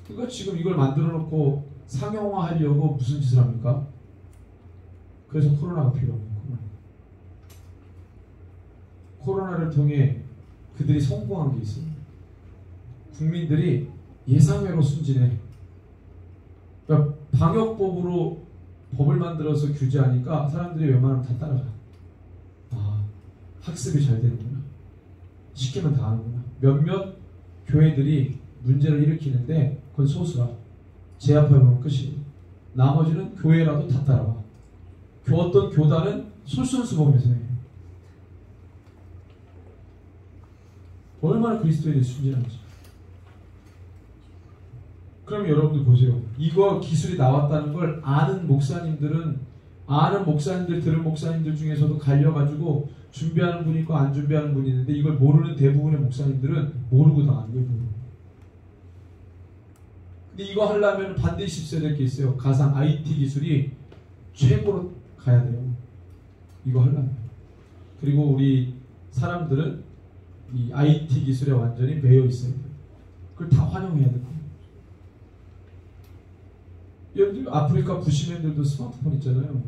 Speaker 4: 그러니까 지금 이걸 만들어 놓고 상용화하려고 무슨 짓을 합니까? 그래서 코로나가 필요합니다. 코로나를 통해 그들이 성공한 게 있어요. 국민들이 예상외로 순진해. 그러니까 방역법으로 법을 만들어서 규제하니까 사람들이 웬만하면 다 따라가. 아, 학습이 잘 되는구나. 시키면 다 하는구나. 몇몇 교회들이 문제를 일으키는데 그건 소수라. 제압해보면 끝이에요. 나머지는 교회라도 다 따라와. 어떤 교단은 솔선수범해서 해요. 얼마나 그리스도인이 순진한지. 그럼 여러분들 보세요. 이거 기술이 나왔다는 걸 아는 목사님들, 들은 목사님들 중에서도 갈려가지고 준비하는 분이 있고 안 준비하는 분이 있는데 이걸 모르는 대부분의 목사님들은 모르고 당하는 거예요. 근데 이거 하려면 반드시 있어야 될 게 있어요. 가상 IT 기술이 최고로 가야 돼요. 이거 하려면. 그리고 우리 사람들은 이 IT 기술에 완전히 매여 있어야 돼요. 그걸 다 활용해야 돼요. 여러분들 아프리카 부시맨들도 스마트폰 있잖아요.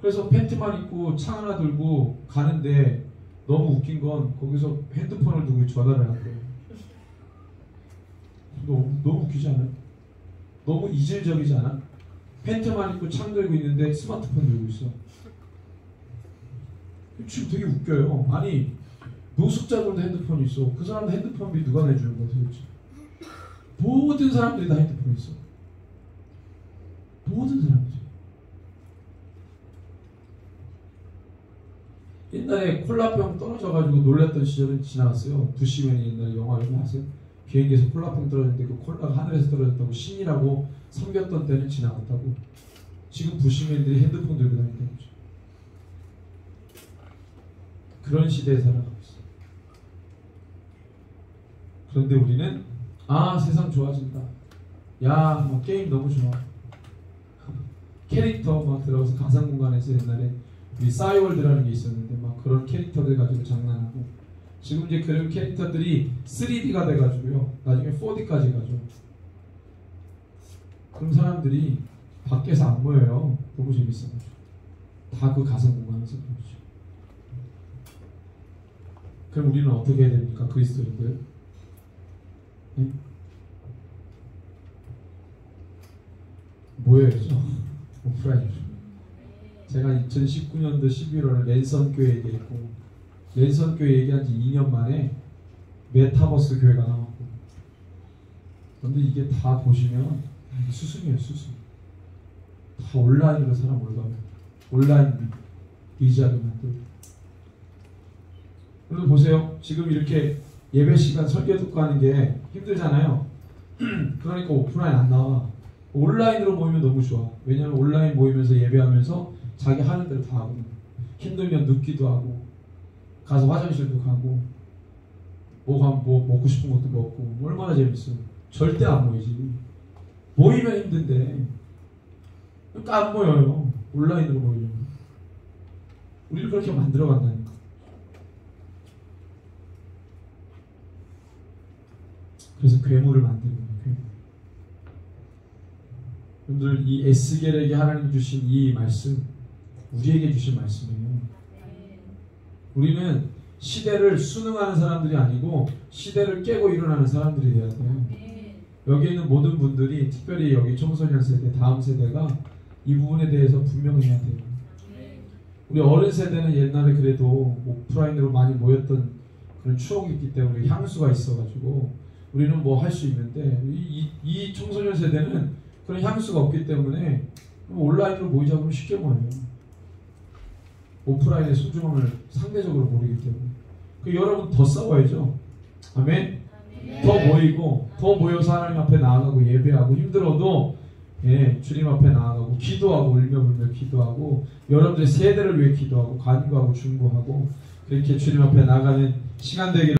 Speaker 4: 그래서 팬티만 입고 창 하나 들고 가는데 너무 웃긴 건 거기서 핸드폰을 두고 전화를 한대요. 너무 웃기지 않아요? 너무 이질적이지 않아? 팬티만 입고 창 들고 있는데 스마트폰 들고 있어. 지금 되게 웃겨요. 아니 노숙자들도 핸드폰이 있어. 그 사람도 핸드폰비 누가 내주는 거야 도대체? 모든 사람들이 다 핸드폰이 있어. 모든 사람들이. 옛날에 콜라병 떨어져가지고 놀랐던 시절은 지나갔어요. 부시맨이 옛날에 영화 이런 거 아세요? 비행기에서 콜라병 떨어졌는데 그 콜라가 하늘에서 떨어졌다고 신이라고 섬겼던 때는 지나갔다고. 지금 부시맨들이 핸드폰 들고 다니는 거죠. 그런 시대에 살아가고 있어요. 그런데 우리는 세상 좋아진다. 막 게임 너무 좋아. 캐릭터 막 들어가서 가상 공간에서 옛날에 우리 싸이월드라는 게 있었는데 막 그런 캐릭터들 가지고 장난하고, 지금 이제 그런 캐릭터들이 3D가 돼가지고요, 나중에 4D까지 가죠. 그런 사람들이 밖에서 안 보여요. 너무 재밌어가지고 다 그 가상 공간에서 보이죠. 그럼 우리는 어떻게 해야 됩니까, 그리스도인들? 네? 모여야죠. 오프라인으로. 제가 2019년도 11월에 랜선교회 얘기했고, 랜선교회 얘기한 지 2년 만에 메타버스 교회가 나왔고, 그런데 이게 다 보시면 수순이에요, 수순. 다 온라인으로 사람 올라가요. 온라인 의지하게 만들고. 여러분 보세요. 지금 이렇게 예배 시간 설교 듣고 하는 게 힘들잖아요. 그러니까 오프라인 안 나와. 온라인으로 모이면 너무 좋아. 왜냐하면 온라인 모이면서 예배하면서 자기 하는 대로 다 하고, 힘들면 눕기도 하고, 가서 화장실도 가고, 뭐 먹고 싶은 것도 먹고, 얼마나 재밌어. 절대 안 모이지. 모이면 힘든데 그러니까 안 모여요. 온라인으로 모이려면. 우리를 그렇게 만들어 간다니까. 그래서 괴물을 만드는 거예요. 괴물. 여러분들, 이 에스겔에게 하나님 주신 이 말씀, 우리에게 주신 말씀이에요. 우리는 시대를 순응하는 사람들이 아니고 시대를 깨고 일어나는 사람들이 돼야 돼요. 여기 있는 모든 분들이, 특별히 여기 청소년 세대, 다음 세대가 이 부분에 대해서 분명해야 돼요. 우리 어른 세대는 옛날에 그래도 오프라인으로 많이 모였던 그런 추억이 있기 때문에 향수가 있어가지고 우리는 뭐 할 수 있는데, 이 청소년 세대는 그런 향수가 없기 때문에 온라인으로 모이자 그러면 쉽게 모여요. 오프라인의 소중함을 상대적으로 모르기 때문에. 여러분 더 싸워야죠. 아멘? 더 모이고, 더 모여서 하나님 앞에 나아가고, 예배하고, 힘들어도 주님 앞에 나아가고, 기도하고, 울며 기도하고, 여러분들의 세대를 위해 기도하고, 간구하고, 중보하고, 그렇게 주님 앞에 나아가는 시간 되기를